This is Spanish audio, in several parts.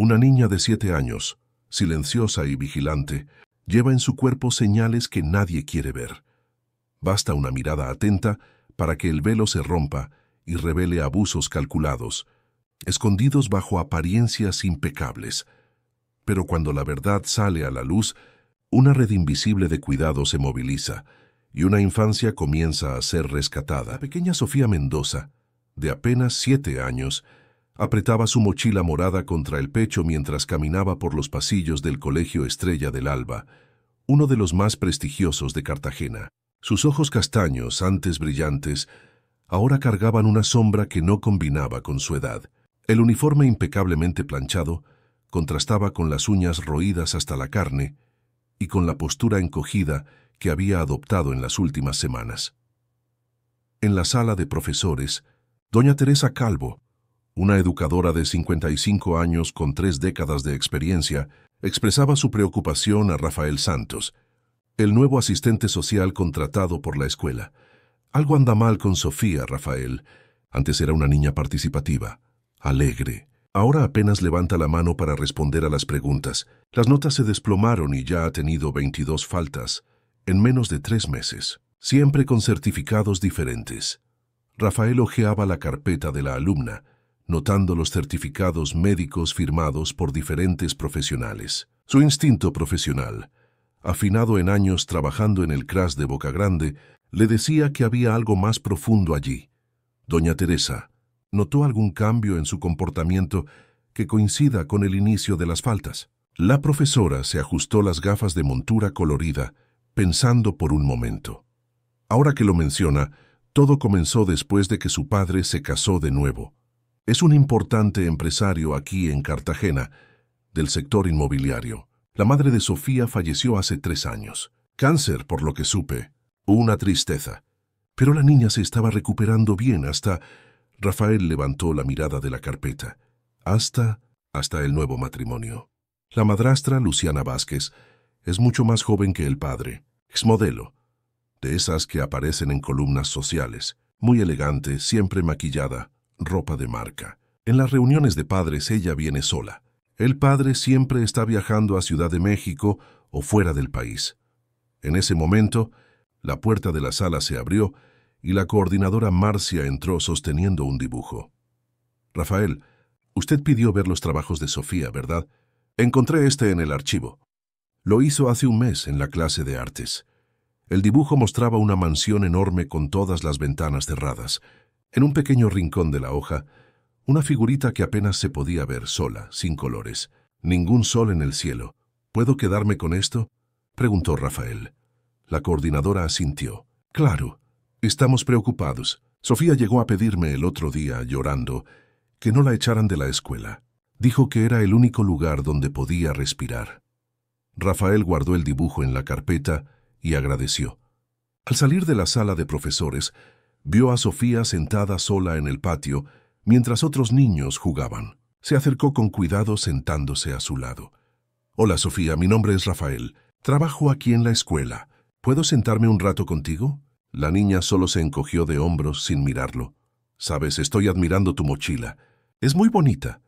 Una niña de 7 años, silenciosa y vigilante, lleva en su cuerpo señales que nadie quiere ver. Basta una mirada atenta para que el velo se rompa y revele abusos calculados, escondidos bajo apariencias impecables. Pero cuando la verdad sale a la luz, una red invisible de cuidado se moviliza y una infancia comienza a ser rescatada. La pequeña Sofía Mendoza, de apenas 7 años, apretaba su mochila morada contra el pecho mientras caminaba por los pasillos del Colegio Estrella del Alba, uno de los más prestigiosos de Cartagena. Sus ojos castaños, antes brillantes, ahora cargaban una sombra que no combinaba con su edad. El uniforme impecablemente planchado contrastaba con las uñas roídas hasta la carne y con la postura encogida que había adoptado en las últimas semanas. En la sala de profesores, doña Teresa Calvo, una educadora de 55 años con 3 décadas de experiencia, expresaba su preocupación a Rafael Santos, el nuevo asistente social contratado por la escuela. Algo anda mal con Sofía, Rafael. Antes era una niña participativa, alegre. Ahora apenas levanta la mano para responder a las preguntas. Las notas se desplomaron y ya ha tenido 22 faltas en menos de 3 meses, siempre con certificados diferentes. Rafael hojeaba la carpeta de la alumna, notando los certificados médicos firmados por diferentes profesionales. Su instinto profesional, afinado en años trabajando en el CRAS de Boca Grande, le decía que había algo más profundo allí. Doña Teresa notó algún cambio en su comportamiento que coincida con el inicio de las faltas. La profesora se ajustó las gafas de montura colorida, pensando por un momento. Ahora que lo menciona, todo comenzó después de que su padre se casó de nuevo. Es un importante empresario aquí en Cartagena, del sector inmobiliario. La madre de Sofía falleció hace 3 años. Cáncer, por lo que supe. Una tristeza. Pero la niña se estaba recuperando bien hasta... Rafael levantó la mirada de la carpeta. Hasta el nuevo matrimonio. La madrastra, Luciana Vázquez, es mucho más joven que el padre. Exmodelo. De esas que aparecen en columnas sociales. Muy elegante, siempre maquillada. Ropa de marca. En las reuniones de padres ella viene sola. El padre siempre está viajando a Ciudad de México o fuera del país. En ese momento, la puerta de la sala se abrió y la coordinadora Marcia entró sosteniendo un dibujo. Rafael, usted pidió ver los trabajos de Sofía, ¿verdad? Encontré este en el archivo. Lo hizo hace un mes en la clase de artes. El dibujo mostraba una mansión enorme con todas las ventanas cerradas. En un pequeño rincón de la hoja, una figurita que apenas se podía ver sola, sin colores. Ningún sol en el cielo. ¿Puedo quedarme con esto?, preguntó Rafael. La coordinadora asintió. Claro, estamos preocupados. Sofía llegó a pedirme el otro día, llorando, que no la echaran de la escuela. Dijo que era el único lugar donde podía respirar. Rafael guardó el dibujo en la carpeta y agradeció. Al salir de la sala de profesores, vio a Sofía sentada sola en el patio mientras otros niños jugaban. Se acercó con cuidado sentándose a su lado. Hola, Sofía, mi nombre es Rafael. Trabajo aquí en la escuela. ¿Puedo sentarme un rato contigo? La niña solo se encogió de hombros sin mirarlo. Sabes, estoy admirando tu mochila. Es muy bonita.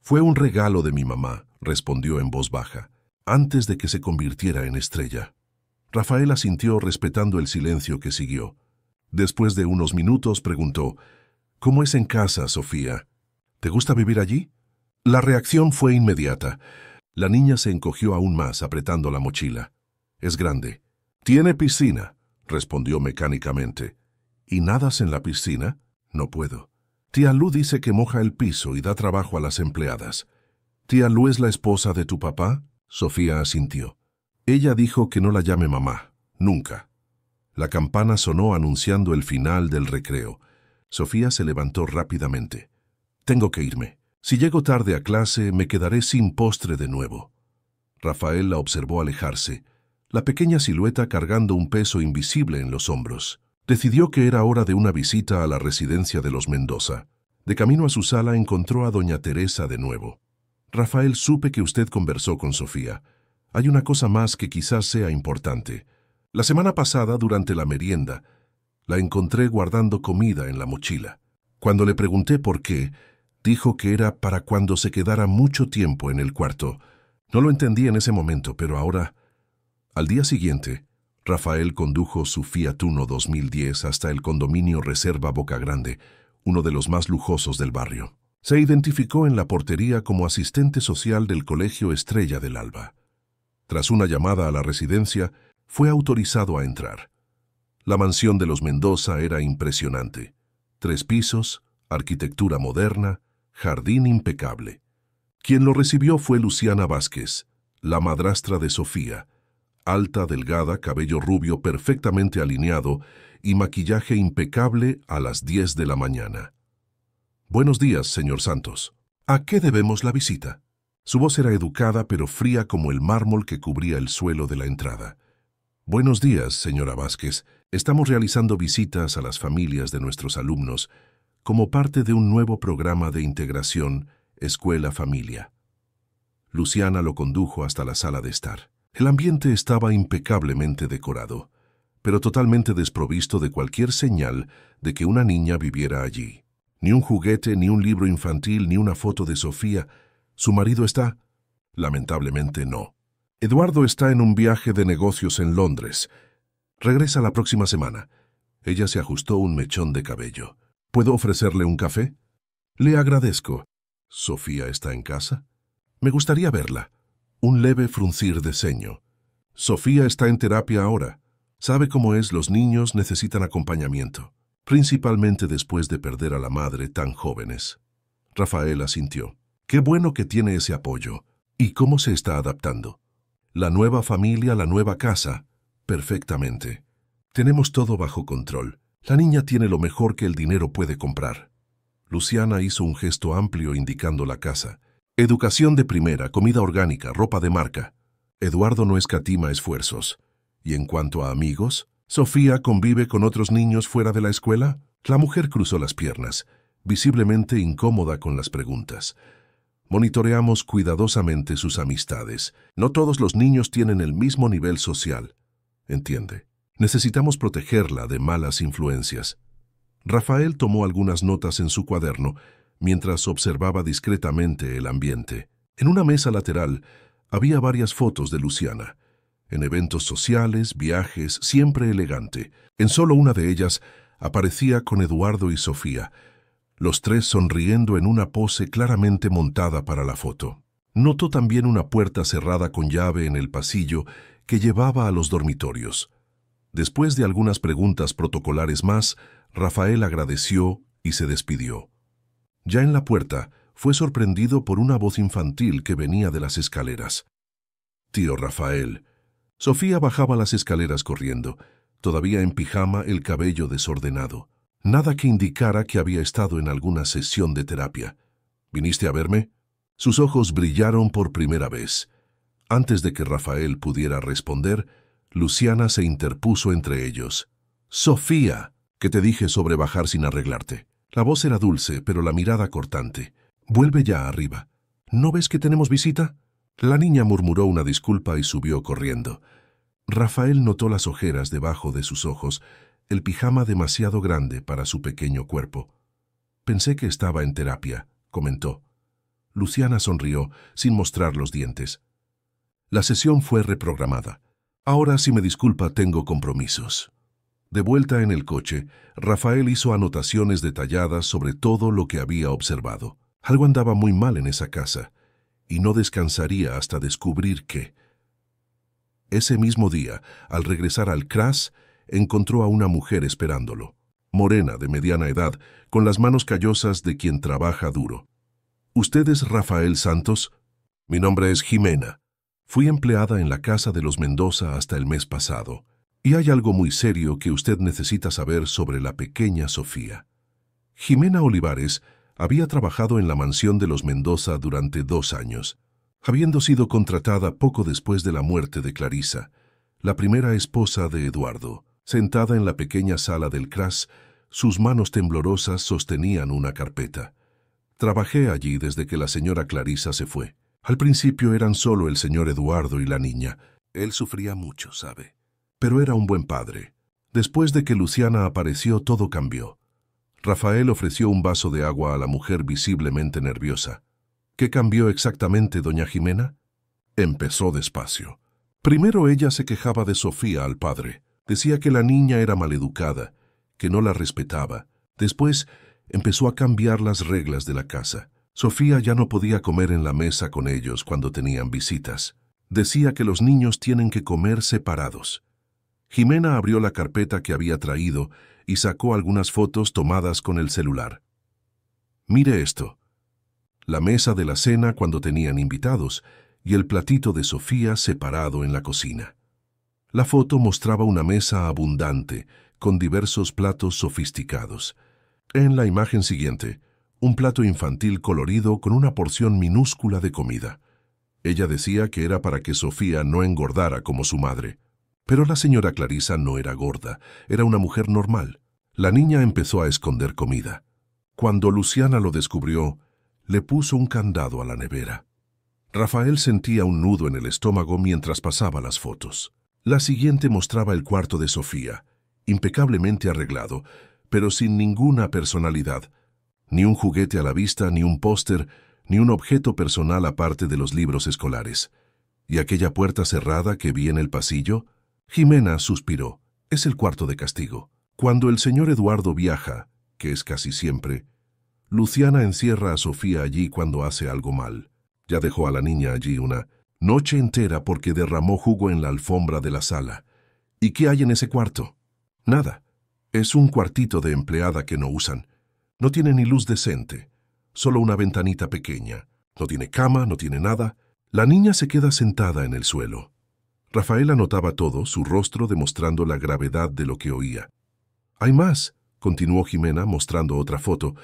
Fue un regalo de mi mamá, respondió en voz baja, antes de que se convirtiera en estrella. Rafael asintió respetando el silencio que siguió. Después de unos minutos preguntó, ¿cómo es en casa, Sofía? ¿Te gusta vivir allí? La reacción fue inmediata. La niña se encogió aún más apretando la mochila. Es grande. Tiene piscina, respondió mecánicamente. ¿Y nadas en la piscina? No puedo. Tía Lu dice que moja el piso y da trabajo a las empleadas. ¿Tía Lu es la esposa de tu papá? Sofía asintió. Ella dijo que no la llame mamá, nunca. La campana sonó anunciando el final del recreo. Sofía se levantó rápidamente. Tengo que irme. Si llego tarde a clase, me quedaré sin postre de nuevo. Rafael la observó alejarse, la pequeña silueta cargando un peso invisible en los hombros. Decidió que era hora de una visita a la residencia de los Mendoza. De camino a su sala encontró a doña Teresa de nuevo. Rafael, supe que usted conversó con Sofía. Hay una cosa más que quizás sea importante. La semana pasada, durante la merienda, la encontré guardando comida en la mochila. Cuando le pregunté por qué, Dijo que era para cuando se quedara mucho tiempo en el cuarto. No lo entendí en ese momento, pero ahora... Al día siguiente, Rafael condujo su Fiat Uno 2010 hasta el condominio Reserva Boca Grande, uno de los más lujosos del barrio. Se identificó en la portería como asistente social del Colegio Estrella del Alba. Tras una llamada a la residencia, fue autorizado a entrar. La mansión de los Mendoza era impresionante. 3 pisos, arquitectura moderna, jardín impecable. Quien lo recibió fue Luciana Vázquez, la madrastra de Sofía, alta, delgada, cabello rubio perfectamente alineado y maquillaje impecable a las 10 de la mañana. «Buenos días, señor Santos. ¿A qué debemos la visita?» Su voz era educada pero fría como el mármol que cubría el suelo de la entrada. «Buenos días, señora Vázquez. Estamos realizando visitas a las familias de nuestros alumnos como parte de un nuevo programa de integración escuela-familia». Luciana lo condujo hasta la sala de estar. El ambiente estaba impecablemente decorado, pero totalmente desprovisto de cualquier señal de que una niña viviera allí. Ni un juguete, ni un libro infantil, ni una foto de Sofía. ¿Su marido está? Lamentablemente no. Eduardo está en un viaje de negocios en Londres. Regresa la próxima semana. Ella se ajustó un mechón de cabello. ¿Puedo ofrecerle un café? Le agradezco. ¿Sofía está en casa? Me gustaría verla. Un leve fruncir de ceño. Sofía está en terapia ahora. Sabe cómo es, los niños necesitan acompañamiento, principalmente después de perder a la madre tan jóvenes. Rafael asintió. Qué bueno que tiene ese apoyo. ¿Y cómo se está adaptando? La nueva familia, la nueva casa. Perfectamente. Tenemos todo bajo control. La niña tiene lo mejor que el dinero puede comprar. Luciana hizo un gesto amplio indicando la casa. Educación de primera, comida orgánica, ropa de marca. Eduardo no escatima esfuerzos. Y en cuanto a amigos, ¿Sofía convive con otros niños fuera de la escuela? La mujer cruzó las piernas, visiblemente incómoda con las preguntas. Monitoreamos cuidadosamente sus amistades. No todos los niños tienen el mismo nivel social. Entiende. Necesitamos protegerla de malas influencias. Rafael tomó algunas notas en su cuaderno mientras observaba discretamente el ambiente. En una mesa lateral había varias fotos de Luciana. En eventos sociales, viajes, siempre elegante. En solo una de ellas aparecía con Eduardo y Sofía, los tres sonriendo en una pose claramente montada para la foto. Notó también una puerta cerrada con llave en el pasillo que llevaba a los dormitorios. Después de algunas preguntas protocolares más, Rafael agradeció y se despidió. Ya en la puerta, fue sorprendido por una voz infantil que venía de las escaleras. «Tío Rafael». Sofía bajaba las escaleras corriendo, todavía en pijama, el cabello desordenado. Nada que indicara que había estado en alguna sesión de terapia. «¿Viniste a verme?» Sus ojos brillaron por primera vez. Antes de que Rafael pudiera responder, Luciana se interpuso entre ellos. «Sofía, ¿qué te dije sobre bajar sin arreglarte?» La voz era dulce, pero la mirada cortante. «Vuelve ya arriba. ¿No ves que tenemos visita?» La niña murmuró una disculpa y subió corriendo. Rafael notó las ojeras debajo de sus ojos, el pijama demasiado grande para su pequeño cuerpo. «Pensé que estaba en terapia», comentó. Luciana sonrió, sin mostrar los dientes. La sesión fue reprogramada. «Ahora, si me disculpa, tengo compromisos». De vuelta en el coche, Rafael hizo anotaciones detalladas sobre todo lo que había observado. Algo andaba muy mal en esa casa, y no descansaría hasta descubrir qué. Ese mismo día, al regresar al CRAS, encontró a una mujer esperándolo, morena, de mediana edad, con las manos callosas de quien trabaja duro. «¿Usted es Rafael Santos?» «Mi nombre es Jimena. Fui empleada en la casa de los Mendoza hasta el mes pasado. Y hay algo muy serio que usted necesita saber sobre la pequeña Sofía». Jimena Olivares había trabajado en la mansión de los Mendoza durante 2 años, habiendo sido contratada poco después de la muerte de Clarisa, la primera esposa de Eduardo. Sentada en la pequeña sala del CRAS, sus manos temblorosas sostenían una carpeta. «Trabajé allí desde que la señora Clarisa se fue. Al principio eran solo el señor Eduardo y la niña. Él sufría mucho, ¿sabe? Pero era un buen padre. Después de que Luciana apareció, todo cambió. Rafael ofreció un vaso de agua a la mujer visiblemente nerviosa. ¿Qué cambió exactamente, doña Jimena? Empezó despacio. Primero ella se quejaba de Sofía al padre. Decía que la niña era maleducada, que no la respetaba. Después empezó a cambiar las reglas de la casa. Sofía ya no podía comer en la mesa con ellos cuando tenían visitas. Decía que los niños tienen que comer separados. Jimena abrió la carpeta que había traído y sacó algunas fotos tomadas con el celular. Mire esto. La mesa de la cena cuando tenían invitados y el platito de Sofía separado en la cocina. La foto mostraba una mesa abundante, con diversos platos sofisticados. En la imagen siguiente, un plato infantil colorido con una porción minúscula de comida. Ella decía que era para que Sofía no engordara como su madre. Pero la señora Clarisa no era gorda, era una mujer normal. La niña empezó a esconder comida. Cuando Luciana lo descubrió, le puso un candado a la nevera. Rafael sentía un nudo en el estómago mientras pasaba las fotos. La siguiente mostraba el cuarto de Sofía, impecablemente arreglado, pero sin ninguna personalidad. Ni un juguete a la vista, ni un póster, ni un objeto personal aparte de los libros escolares. ¿Y aquella puerta cerrada que vi en el pasillo? Jimena suspiró. Es el cuarto de castigo. Cuando el señor Eduardo viaja, que es casi siempre, Luciana encierra a Sofía allí cuando hace algo mal. Ya dejó a la niña allí una noche entera porque derramó jugo en la alfombra de la sala. ¿Y qué hay en ese cuarto? Nada. Es un cuartito de empleada que no usan. No tiene ni luz decente. Solo una ventanita pequeña. No tiene cama, no tiene nada. La niña se queda sentada en el suelo. Rafael anotaba todo, su rostro demostrando la gravedad de lo que oía. «Hay más», continuó Jimena mostrando otra foto.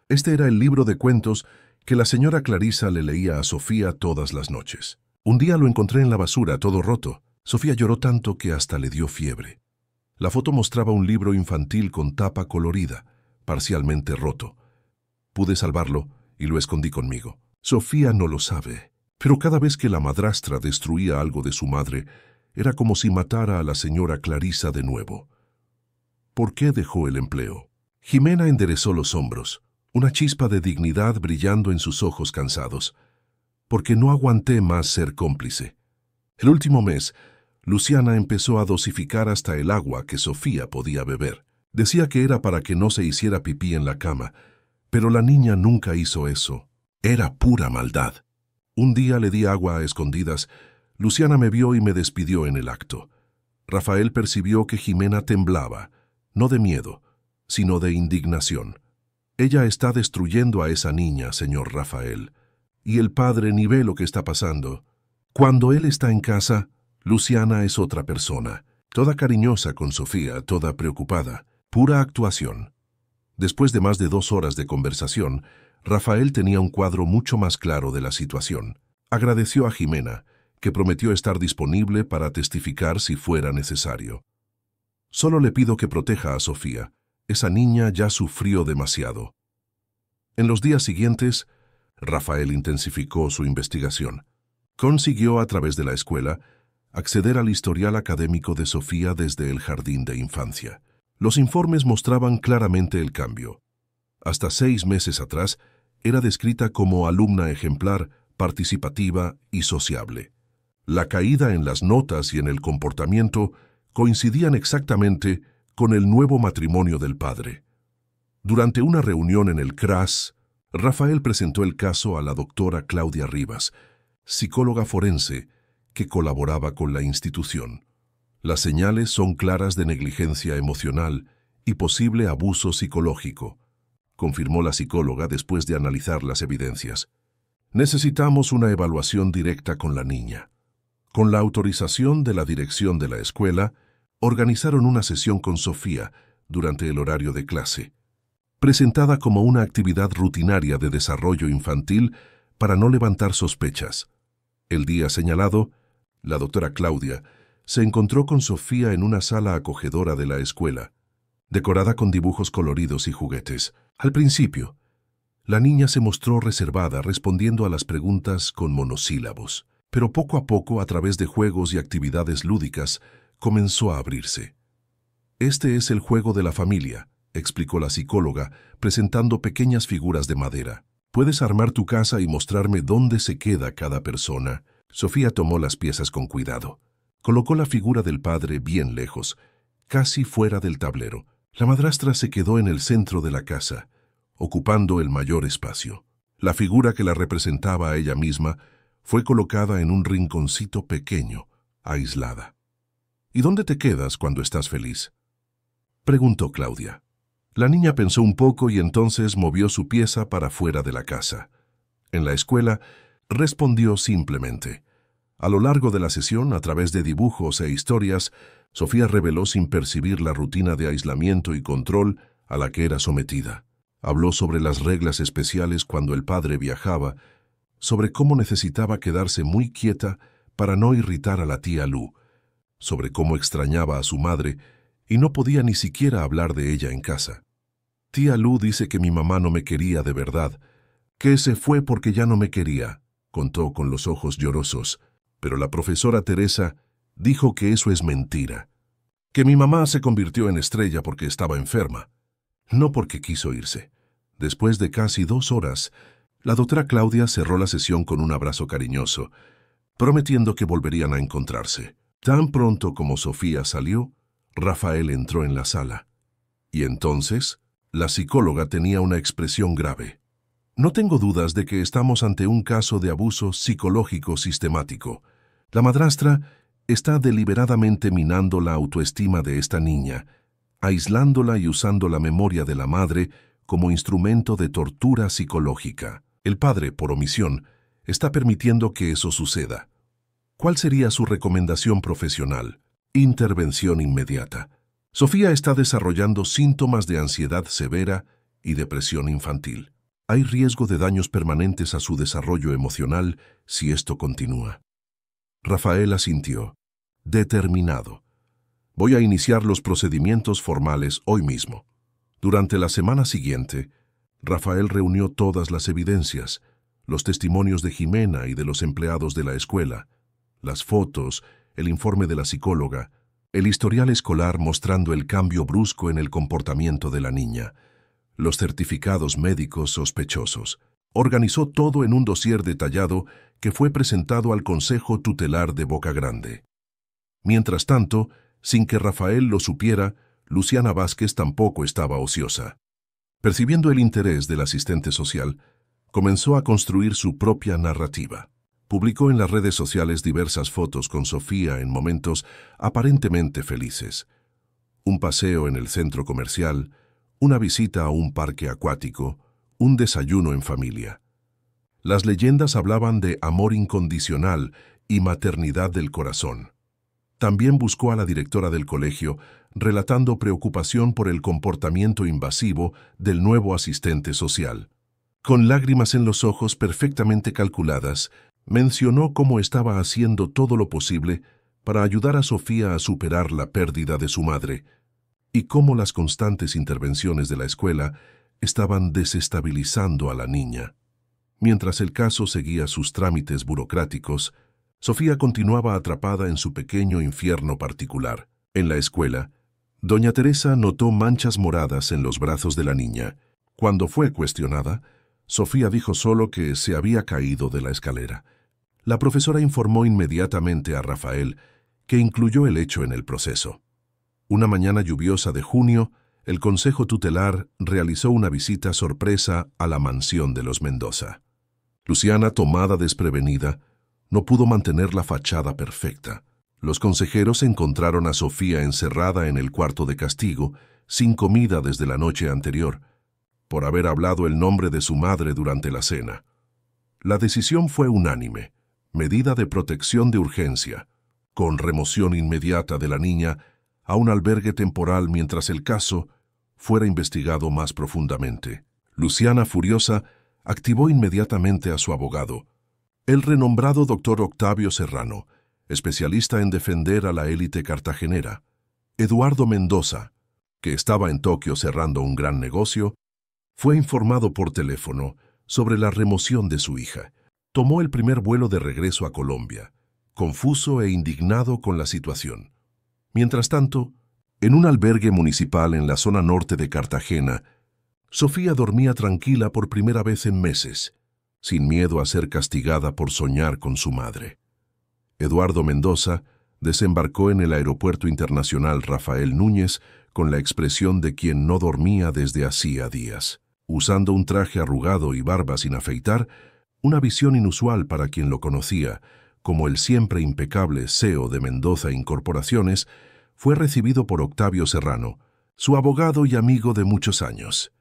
Este era el libro de cuentos que la señora Clarisa le leía a Sofía todas las noches. Un día lo encontré en la basura, todo roto. Sofía lloró tanto que hasta le dio fiebre. La foto mostraba un libro infantil con tapa colorida, parcialmente roto. Pude salvarlo y lo escondí conmigo. Sofía no lo sabe, pero cada vez que la madrastra destruía algo de su madre, era como si matara a la señora Clarisa de nuevo. ¿Por qué dejó el empleo? Jimena enderezó los hombros, una chispa de dignidad brillando en sus ojos cansados. Porque no aguanté más ser cómplice. El último mes, Luciana empezó a dosificar hasta el agua que Sofía podía beber. Decía que era para que no se hiciera pipí en la cama, pero la niña nunca hizo eso. Era pura maldad. Un día le di agua a escondidas. Luciana me vio y me despidió en el acto. Rafael percibió que Jimena temblaba, no de miedo, sino de indignación. Ella está destruyendo a esa niña, señor Rafael. Y el padre ni ve lo que está pasando. Cuando él está en casa, Luciana es otra persona, toda cariñosa con Sofía, toda preocupada, pura actuación. Después de más de 2 horas de conversación, Rafael tenía un cuadro mucho más claro de la situación. Agradeció a Jimena, que prometió estar disponible para testificar si fuera necesario. Solo le pido que proteja a Sofía. Esa niña ya sufrió demasiado. En los días siguientes, Rafael intensificó su investigación. Consiguió, a través de la escuela, acceder al historial académico de Sofía desde el jardín de infancia. Los informes mostraban claramente el cambio. Hasta 6 meses atrás, era descrita como alumna ejemplar, participativa y sociable. La caída en las notas y en el comportamiento coincidían exactamente con el nuevo matrimonio del padre. Durante una reunión en el CRAS, Rafael presentó el caso a la doctora Claudia Rivas, psicóloga forense que colaboraba con la institución. Las señales son claras de negligencia emocional y posible abuso psicológico, confirmó la psicóloga después de analizar las evidencias. Necesitamos una evaluación directa con la niña. Con la autorización de la dirección de la escuela, organizaron una sesión con Sofía durante el horario de clase, presentada como una actividad rutinaria de desarrollo infantil para no levantar sospechas. El día señalado, la doctora Claudia se encontró con Sofía en una sala acogedora de la escuela, decorada con dibujos coloridos y juguetes. Al principio, la niña se mostró reservada respondiendo a las preguntas con monosílabos, pero poco a poco, a través de juegos y actividades lúdicas, comenzó a abrirse. Este es el juego de la familia, explicó la psicóloga, presentando pequeñas figuras de madera. Puedes armar tu casa y mostrarme dónde se queda cada persona. Sofía tomó las piezas con cuidado. Colocó la figura del padre bien lejos, casi fuera del tablero. La madrastra se quedó en el centro de la casa, ocupando el mayor espacio. La figura que la representaba a ella misma fue colocada en un rinconcito pequeño, aislada. ¿Y dónde te quedas cuando estás feliz?, preguntó Claudia. La niña pensó un poco y entonces movió su pieza para fuera de la casa. En la escuela, respondió simplemente. A lo largo de la sesión, a través de dibujos e historias, Sofía reveló sin percibir la rutina de aislamiento y control a la que era sometida. Habló sobre las reglas especiales cuando el padre viajaba, sobre cómo necesitaba quedarse muy quieta para no irritar a la tía Lu, sobre cómo extrañaba a su madre y no podía ni siquiera hablar de ella en casa. Tía Lu dice que mi mamá no me quería de verdad, que se fue porque ya no me quería, contó con los ojos llorosos, pero la profesora Teresa dijo que eso es mentira, que mi mamá se convirtió en estrella porque estaba enferma, no porque quiso irse. Después de casi 2 horas, la doctora Claudia cerró la sesión con un abrazo cariñoso, prometiendo que volverían a encontrarse. Tan pronto como Sofía salió, Rafael entró en la sala. Y entonces, la psicóloga tenía una expresión grave. No tengo dudas de que estamos ante un caso de abuso psicológico sistemático. La madrastra está deliberadamente minando la autoestima de esta niña, aislándola y usando la memoria de la madre como instrumento de tortura psicológica. El padre, por omisión, está permitiendo que eso suceda. ¿Cuál sería su recomendación profesional? Intervención inmediata. Sofía está desarrollando síntomas de ansiedad severa y depresión infantil. Hay riesgo de daños permanentes a su desarrollo emocional si esto continúa. Rafael asintió, determinado. Voy a iniciar los procedimientos formales hoy mismo. Durante la semana siguiente, Rafael reunió todas las evidencias, los testimonios de Jimena y de los empleados de la escuela, las fotos, el informe de la psicóloga, el historial escolar mostrando el cambio brusco en el comportamiento de la niña, los certificados médicos sospechosos. Organizó todo en un dossier detallado que fue presentado al Consejo Tutelar de Boca Grande. Mientras tanto, sin que Rafael lo supiera, Luciana Vázquez tampoco estaba ociosa. Percibiendo el interés del asistente social, comenzó a construir su propia narrativa. Publicó en las redes sociales diversas fotos con Sofía en momentos aparentemente felices. Un paseo en el centro comercial, una visita a un parque acuático, un desayuno en familia. Las leyendas hablaban de amor incondicional y maternidad del corazón. También buscó a la directora del colegio, relatando preocupación por el comportamiento invasivo del nuevo asistente social. Con lágrimas en los ojos perfectamente calculadas, mencionó cómo estaba haciendo todo lo posible para ayudar a Sofía a superar la pérdida de su madre y cómo las constantes intervenciones de la escuela estaban desestabilizando a la niña. Mientras el caso seguía sus trámites burocráticos, Sofía continuaba atrapada en su pequeño infierno particular. En la escuela, doña Teresa notó manchas moradas en los brazos de la niña. Cuando fue cuestionada, Sofía dijo solo que se había caído de la escalera. La profesora informó inmediatamente a Rafael, que incluyó el hecho en el proceso. Una mañana lluviosa de junio, el Consejo Tutelar realizó una visita sorpresa a la mansión de los Mendoza. Luciana, tomada desprevenida, no pudo mantener la fachada perfecta. Los consejeros encontraron a Sofía encerrada en el cuarto de castigo, sin comida desde la noche anterior, por haber hablado el nombre de su madre durante la cena. La decisión fue unánime, medida de protección de urgencia, con remoción inmediata de la niña a un albergue temporal mientras el caso fuera investigado más profundamente. Luciana, furiosa, activó inmediatamente a su abogado, el renombrado doctor Octavio Serrano, especialista en defender a la élite cartagenera. Eduardo Mendoza, que estaba en Tokio cerrando un gran negocio, fue informado por teléfono sobre la remoción de su hija. Tomó el primer vuelo de regreso a Colombia, confuso e indignado con la situación. Mientras tanto, En un albergue municipal en la zona norte de Cartagena, Sofía dormía tranquila por primera vez en meses, sin miedo a ser castigada por soñar con su madre. Eduardo Mendoza desembarcó en el Aeropuerto Internacional Rafael Núñez con la expresión de quien no dormía desde hacía días. Usando un traje arrugado y barba sin afeitar, una visión inusual para quien lo conocía, como el siempre impecable CEO de Mendoza Incorporaciones, fue recibido por Octavio Serrano, su abogado y amigo de muchos años.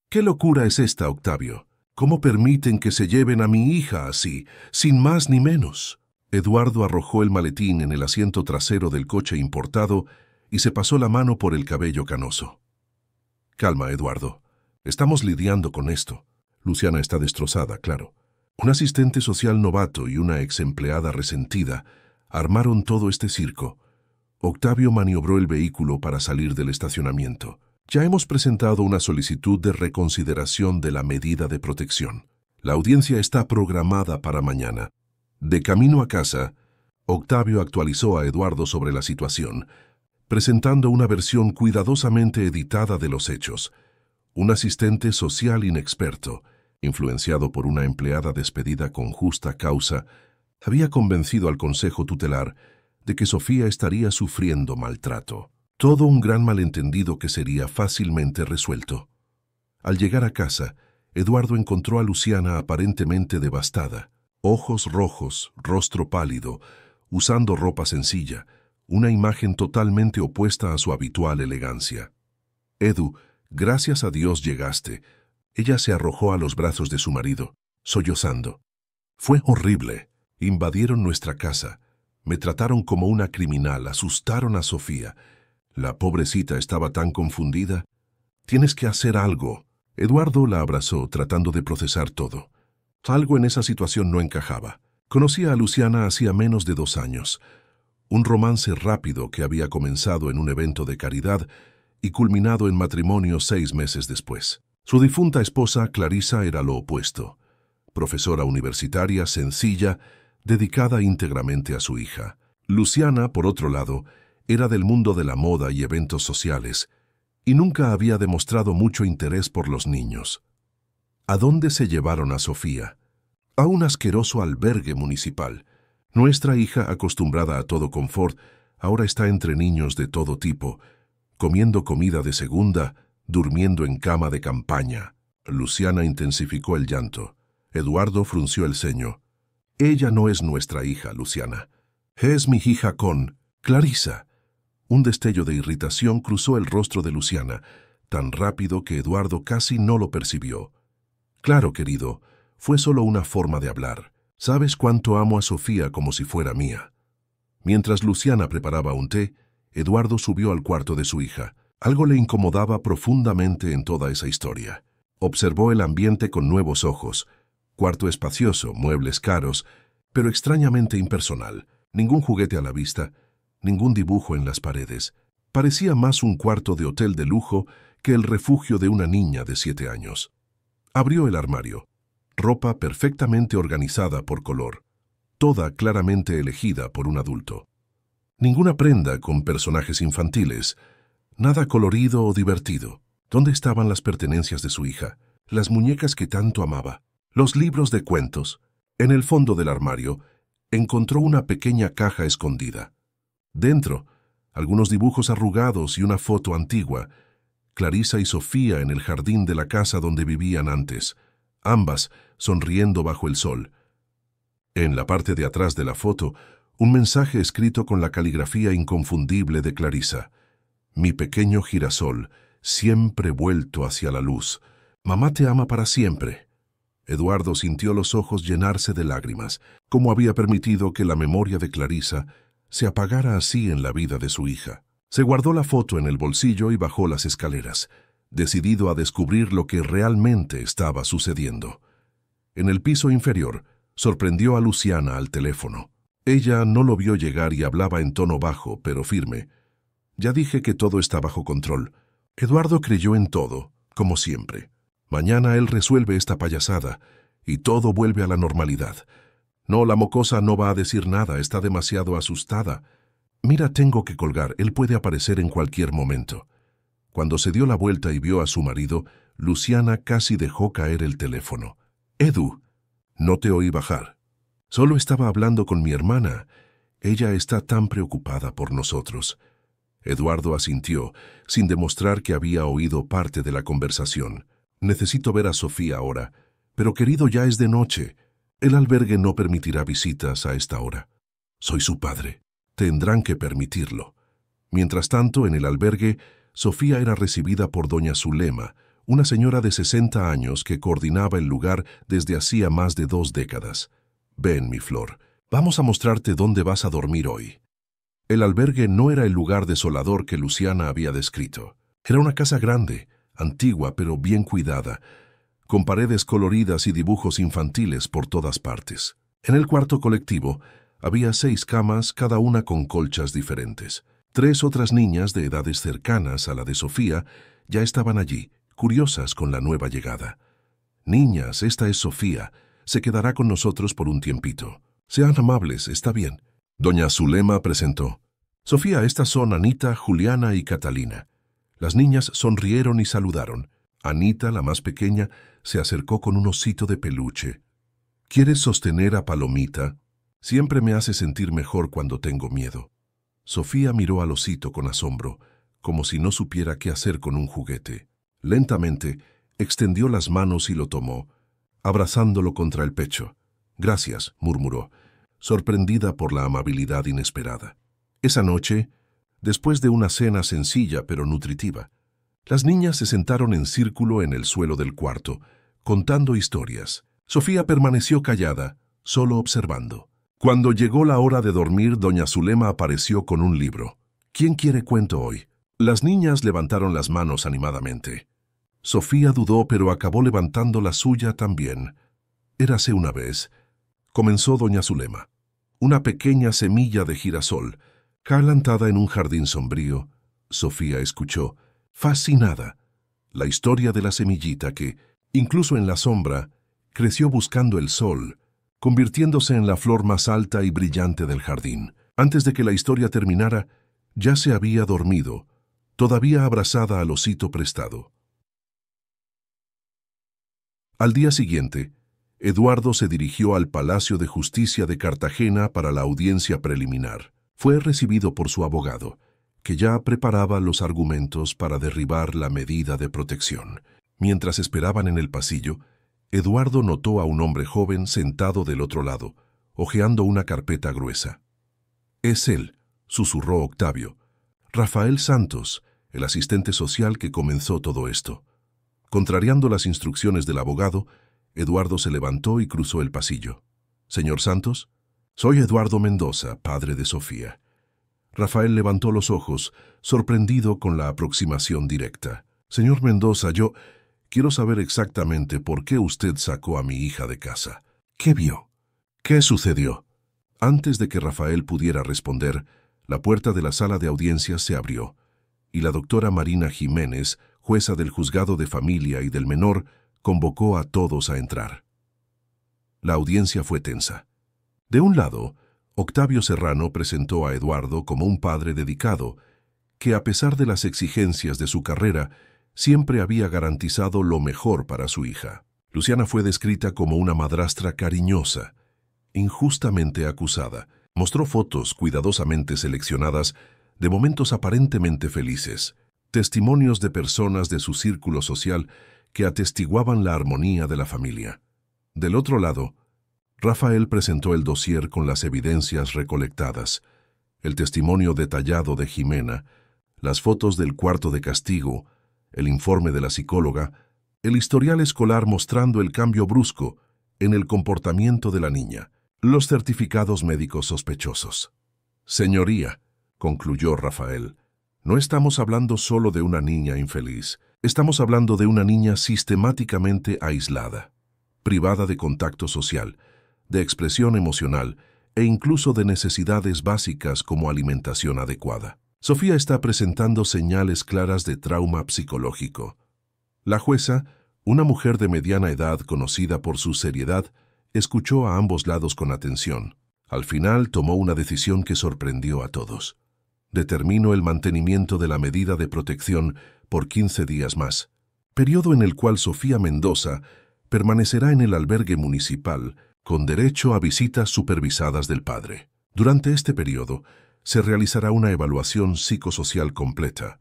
«¿Qué locura es esta, Octavio? ¿Cómo permiten que se lleven a mi hija así, sin más ni menos?» Eduardo arrojó el maletín en el asiento trasero del coche importado y se pasó la mano por el cabello canoso. «Calma, Eduardo. Estamos lidiando con esto. Luciana está destrozada, claro. Un asistente social novato y una ex empleada resentida armaron todo este circo». Octavio maniobró el vehículo para salir del estacionamiento. «Ya hemos presentado una solicitud de reconsideración de la medida de protección. La audiencia está programada para mañana». De camino a casa, Octavio actualizó a Eduardo sobre la situación, presentando una versión cuidadosamente editada de los hechos. Un asistente social inexperto, influenciado por una empleada despedida con justa causa, había convencido al consejo tutelar de que Sofía estaría sufriendo maltrato. Todo un gran malentendido que sería fácilmente resuelto. Al llegar a casa, Eduardo encontró a Luciana aparentemente devastada, ojos rojos, rostro pálido, usando ropa sencilla, una imagen totalmente opuesta a su habitual elegancia. «Edu, gracias a Dios llegaste». Ella se arrojó a los brazos de su marido, sollozando. «Fue horrible. Invadieron nuestra casa. Me trataron como una criminal, asustaron a Sofía. La pobrecita estaba tan confundida. Tienes que hacer algo». Eduardo la abrazó, tratando de procesar todo. Algo en esa situación no encajaba. Conocía a Luciana hacía menos de 2 años. Un romance rápido que había comenzado en un evento de caridad y culminado en matrimonio 6 meses después. Su difunta esposa, Clarisa, era lo opuesto. Profesora universitaria, sencilla, dedicada íntegramente a su hija. Luciana, por otro lado, era del mundo de la moda y eventos sociales, y nunca había demostrado mucho interés por los niños. ¿A dónde se llevaron a Sofía? A un asqueroso albergue municipal. Nuestra hija, acostumbrada a todo confort, ahora está entre niños de todo tipo, comiendo comida de segunda, durmiendo en cama de campaña. Luciana intensificó el llanto. Eduardo frunció el ceño. «Ella no es nuestra hija, Luciana. Es mi hija con Clarisa». Un destello de irritación cruzó el rostro de Luciana, tan rápido que Eduardo casi no lo percibió. «Claro, querido, fue solo una forma de hablar. Sabes cuánto amo a Sofía como si fuera mía». Mientras Luciana preparaba un té, Eduardo subió al cuarto de su hija. Algo le incomodaba profundamente en toda esa historia. Observó el ambiente con nuevos ojos. Cuarto espacioso, muebles caros, pero extrañamente impersonal. Ningún juguete a la vista, ningún dibujo en las paredes. Parecía más un cuarto de hotel de lujo que el refugio de una niña de 7 años. Abrió el armario. Ropa perfectamente organizada por color, toda claramente elegida por un adulto. Ninguna prenda con personajes infantiles, nada colorido o divertido. ¿Dónde estaban las pertenencias de su hija? Las muñecas que tanto amaba, los libros de cuentos. En el fondo del armario, encontró una pequeña caja escondida. Dentro, algunos dibujos arrugados y una foto antigua. Clarisa y Sofía en el jardín de la casa donde vivían antes, ambas sonriendo bajo el sol. En la parte de atrás de la foto, un mensaje escrito con la caligrafía inconfundible de Clarisa. «Mi pequeño girasol, siempre vuelto hacia la luz. Mamá te ama para siempre». Eduardo sintió los ojos llenarse de lágrimas. ¿Cómo había permitido que la memoria de Clarisa se apagara así en la vida de su hija? Se guardó la foto en el bolsillo y bajó las escaleras, decidido a descubrir lo que realmente estaba sucediendo. En el piso inferior, sorprendió a Luciana al teléfono. Ella no lo vio llegar y hablaba en tono bajo, pero firme. «Ya dije que todo está bajo control». Eduardo creyó en todo, como siempre. Mañana él resuelve esta payasada y todo vuelve a la normalidad. No, la mocosa no va a decir nada, está demasiado asustada. Mira, tengo que colgar, él puede aparecer en cualquier momento. Cuando se dio la vuelta y vio a su marido, Luciana casi dejó caer el teléfono. Edu, no te oí bajar. Solo estaba hablando con mi hermana. Ella está tan preocupada por nosotros. Eduardo asintió, sin demostrar que había oído parte de la conversación. Necesito ver a Sofía ahora. Pero querido, ya es de noche. El albergue no permitirá visitas a esta hora. Soy su padre. Tendrán que permitirlo. Mientras tanto, en el albergue, Sofía era recibida por doña Zulema, una señora de 60 años que coordinaba el lugar desde hacía más de 2 décadas. Ven, mi flor, vamos a mostrarte dónde vas a dormir hoy. El albergue no era el lugar desolador que Luciana había descrito. Era una casa grande, antigua pero bien cuidada, con paredes coloridas y dibujos infantiles por todas partes. En el cuarto colectivo había 6 camas, cada una con colchas diferentes. 3 otras niñas de edades cercanas a la de Sofía ya estaban allí, curiosas con la nueva llegada. Niñas, esta es Sofía. Se quedará con nosotros por un tiempito. Sean amables, está bien. Doña Zulema presentó. Sofía, estas son Anita, Juliana y Catalina. Las niñas sonrieron y saludaron. Anita, la más pequeña, se acercó con un osito de peluche. ¿Quieres sostener a Palomita? Siempre me hace sentir mejor cuando tengo miedo. Sofía miró al osito con asombro, como si no supiera qué hacer con un juguete. Lentamente, extendió las manos y lo tomó, abrazándolo contra el pecho. Gracias, murmuró, sorprendida por la amabilidad inesperada. Esa noche, después de una cena sencilla pero nutritiva, las niñas se sentaron en círculo en el suelo del cuarto, contando historias. Sofía permaneció callada, solo observando. Cuando llegó la hora de dormir, doña Zulema apareció con un libro. ¿Quién quiere cuento hoy? Las niñas levantaron las manos animadamente. Sofía dudó, pero acabó levantando la suya también. Érase una vez, comenzó doña Zulema, una pequeña semilla de girasol, plantada en un jardín sombrío. Sofía escuchó, fascinada, la historia de la semillita que, incluso en la sombra, creció buscando el sol, convirtiéndose en la flor más alta y brillante del jardín. Antes de que la historia terminara, ya se había dormido, todavía abrazada al osito prestado. Al día siguiente, Eduardo se dirigió al Palacio de Justicia de Cartagena para la audiencia preliminar. Fue recibido por su abogado, que ya preparaba los argumentos para derribar la medida de protección. Mientras esperaban en el pasillo, Eduardo notó a un hombre joven sentado del otro lado, hojeando una carpeta gruesa. «Es él», susurró Octavio, «Rafael Santos, el asistente social que comenzó todo esto». Contrariando las instrucciones del abogado, Eduardo se levantó y cruzó el pasillo. «Señor Santos, soy Eduardo Mendoza, padre de Sofía». Rafael levantó los ojos, sorprendido con la aproximación directa. «Señor Mendoza, yo quiero saber exactamente por qué usted sacó a mi hija de casa. ¿Qué vio? ¿Qué sucedió?» Antes de que Rafael pudiera responder, la puerta de la sala de audiencias se abrió, y la doctora Marina Jiménez, jueza del Juzgado de Familia y del Menor, convocó a todos a entrar. La audiencia fue tensa. De un lado, Octavio Serrano presentó a Eduardo como un padre dedicado, que a pesar de las exigencias de su carrera, siempre había garantizado lo mejor para su hija. Luciana fue descrita como una madrastra cariñosa, injustamente acusada. Mostró fotos cuidadosamente seleccionadas de momentos aparentemente felices, testimonios de personas de su círculo social que atestiguaban la armonía de la familia. Del otro lado, Rafael presentó el dossier con las evidencias recolectadas, el testimonio detallado de Jimena, las fotos del cuarto de castigo, el informe de la psicóloga, el historial escolar mostrando el cambio brusco en el comportamiento de la niña, los certificados médicos sospechosos. «Señoría», concluyó Rafael, «no estamos hablando solo de una niña infeliz, estamos hablando de una niña sistemáticamente aislada, privada de contacto social, de expresión emocional e incluso de necesidades básicas como alimentación adecuada. Sofía está presentando señales claras de trauma psicológico». La jueza, una mujer de mediana edad conocida por su seriedad, escuchó a ambos lados con atención. Al final tomó una decisión que sorprendió a todos. Determino el mantenimiento de la medida de protección por 15 días más, periodo en el cual Sofía Mendoza permanecerá en el albergue municipal con derecho a visitas supervisadas del padre. Durante este periodo, se realizará una evaluación psicosocial completa,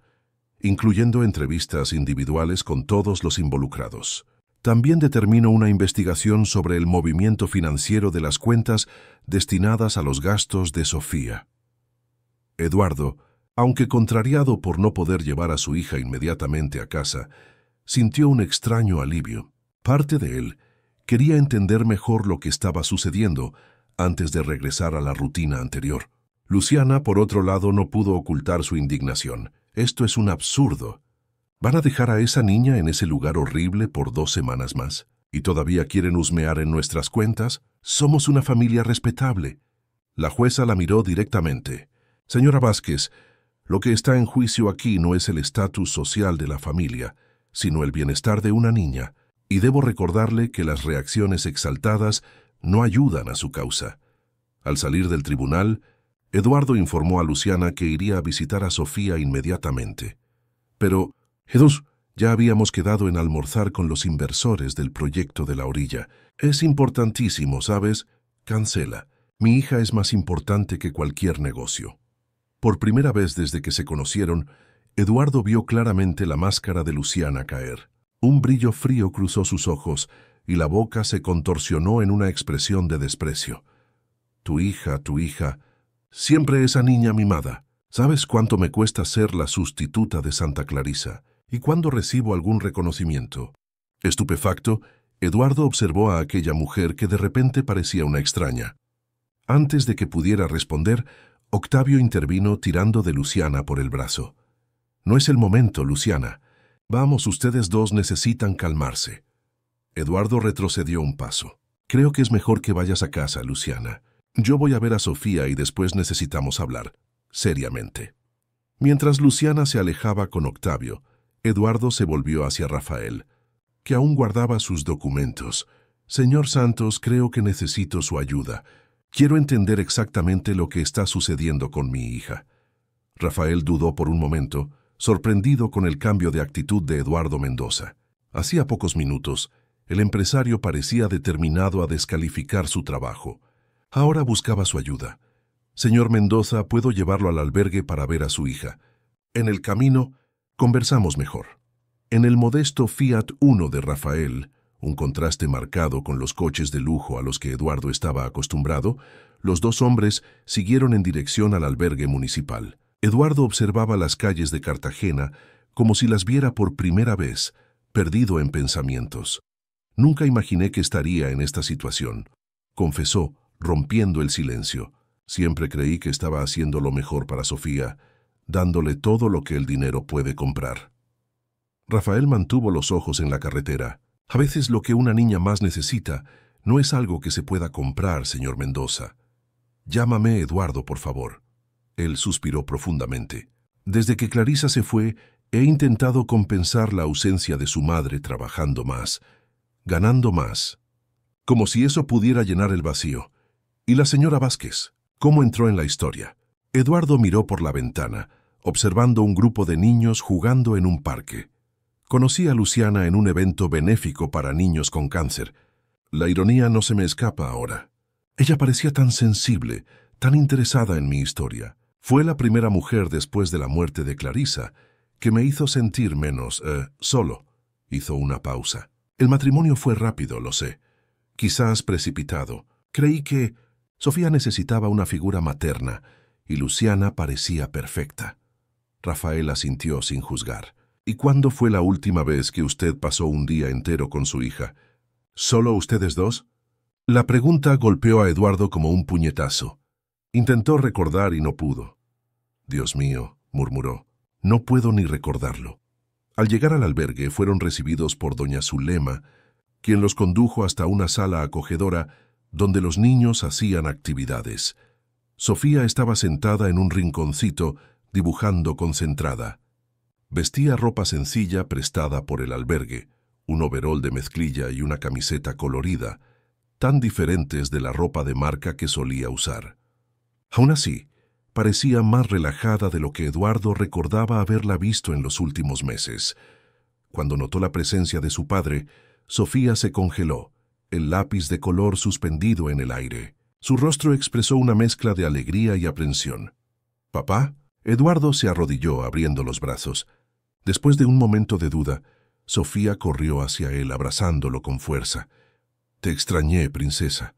incluyendo entrevistas individuales con todos los involucrados. También determino una investigación sobre el movimiento financiero de las cuentas destinadas a los gastos de Sofía. Eduardo, aunque contrariado por no poder llevar a su hija inmediatamente a casa, sintió un extraño alivio. Parte de él quería entender mejor lo que estaba sucediendo antes de regresar a la rutina anterior. Luciana, por otro lado, no pudo ocultar su indignación. Esto es un absurdo. ¿Van a dejar a esa niña en ese lugar horrible por 2 semanas más? ¿Y todavía quieren husmear en nuestras cuentas? Somos una familia respetable. La jueza la miró directamente. Señora Vázquez, lo que está en juicio aquí no es el estatus social de la familia, sino el bienestar de una niña, y debo recordarle que las reacciones exaltadas no ayudan a su causa. Al salir del tribunal, Eduardo informó a Luciana que iría a visitar a Sofía inmediatamente. Pero, Jesús, ya habíamos quedado en almorzar con los inversores del proyecto de la orilla. Es importantísimo, ¿sabes? Cancela. Mi hija es más importante que cualquier negocio. Por primera vez desde que se conocieron, Eduardo vio claramente la máscara de Luciana caer. Un brillo frío cruzó sus ojos y la boca se contorsionó en una expresión de desprecio. Tu hija, siempre esa niña mimada. ¿Sabes cuánto me cuesta ser la sustituta de Santa Clarisa? ¿Y cuándo recibo algún reconocimiento? Estupefacto, Eduardo observó a aquella mujer que de repente parecía una extraña. Antes de que pudiera responder, Octavio intervino tirando de Luciana por el brazo. No es el momento, Luciana. Vamos, ustedes dos necesitan calmarse. Eduardo retrocedió un paso. Creo que es mejor que vayas a casa, Luciana. Yo voy a ver a Sofía y después necesitamos hablar, seriamente. Mientras Luciana se alejaba con Octavio, Eduardo se volvió hacia Rafael, que aún guardaba sus documentos. Señor Santos, creo que necesito su ayuda. Quiero entender exactamente lo que está sucediendo con mi hija. Rafael dudó por un momento, sorprendido con el cambio de actitud de Eduardo Mendoza. Hacía pocos minutos, el empresario parecía determinado a descalificar su trabajo. Ahora buscaba su ayuda. Señor Mendoza, puedo llevarlo al albergue para ver a su hija. En el camino, conversamos mejor. En el modesto Fiat Uno de Rafael, un contraste marcado con los coches de lujo a los que Eduardo estaba acostumbrado, los dos hombres siguieron en dirección al albergue municipal. Eduardo observaba las calles de Cartagena como si las viera por primera vez, perdido en pensamientos. Nunca imaginé que estaría en esta situación, confesó, rompiendo el silencio. Siempre creí que estaba haciendo lo mejor para Sofía, dándole todo lo que el dinero puede comprar. Rafael mantuvo los ojos en la carretera. A veces lo que una niña más necesita no es algo que se pueda comprar, señor Mendoza. Llámame Eduardo, por favor. Él suspiró profundamente. Desde que Clarisa se fue, he intentado compensar la ausencia de su madre trabajando más, ganando más, como si eso pudiera llenar el vacío. ¿Y la señora Vázquez? ¿Cómo entró en la historia? Eduardo miró por la ventana, observando un grupo de niños jugando en un parque. Conocí a Luciana en un evento benéfico para niños con cáncer. La ironía no se me escapa ahora. Ella parecía tan sensible, tan interesada en mi historia. Fue la primera mujer después de la muerte de Clarisa que me hizo sentir menos, solo. Hizo una pausa. El matrimonio fue rápido, lo sé. Quizás precipitado. Creí que Sofía necesitaba una figura materna y Luciana parecía perfecta. Rafael asintió sin juzgar. ¿Y cuándo fue la última vez que usted pasó un día entero con su hija? ¿Solo ustedes dos? La pregunta golpeó a Eduardo como un puñetazo. Intentó recordar y no pudo. Dios mío, murmuró, no puedo ni recordarlo. Al llegar al albergue fueron recibidos por doña Zulema, quien los condujo hasta una sala acogedora donde los niños hacían actividades. Sofía estaba sentada en un rinconcito, dibujando concentrada. Vestía ropa sencilla prestada por el albergue, un overol de mezclilla y una camiseta colorida, tan diferentes de la ropa de marca que solía usar. Aún así, parecía más relajada de lo que Eduardo recordaba haberla visto en los últimos meses. Cuando notó la presencia de su padre, Sofía se congeló, el lápiz de color suspendido en el aire. Su rostro expresó una mezcla de alegría y aprensión. «¿Papá?» Eduardo se arrodilló abriendo los brazos. Después de un momento de duda, Sofía corrió hacia él abrazándolo con fuerza. «Te extrañé, princesa»,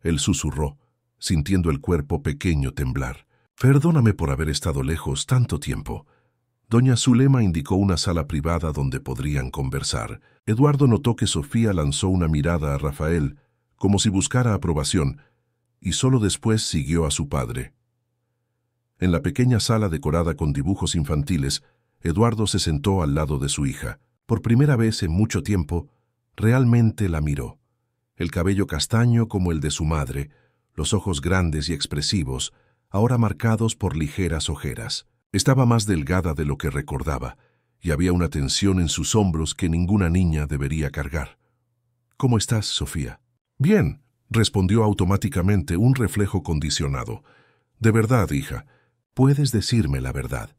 él susurró, sintiendo el cuerpo pequeño temblar. «Perdóname por haber estado lejos tanto tiempo». Doña Zulema indicó una sala privada donde podrían conversar. Eduardo notó que Sofía lanzó una mirada a Rafael, como si buscara aprobación, y solo después siguió a su padre. En la pequeña sala decorada con dibujos infantiles, Eduardo se sentó al lado de su hija. Por primera vez en mucho tiempo, realmente la miró. El cabello castaño como el de su madre, los ojos grandes y expresivos, ahora marcados por ligeras ojeras. Estaba más delgada de lo que recordaba, y había una tensión en sus hombros que ninguna niña debería cargar. «¿Cómo estás, Sofía?» «Bien», respondió automáticamente un reflejo condicionado. «De verdad, hija, puedes decirme la verdad».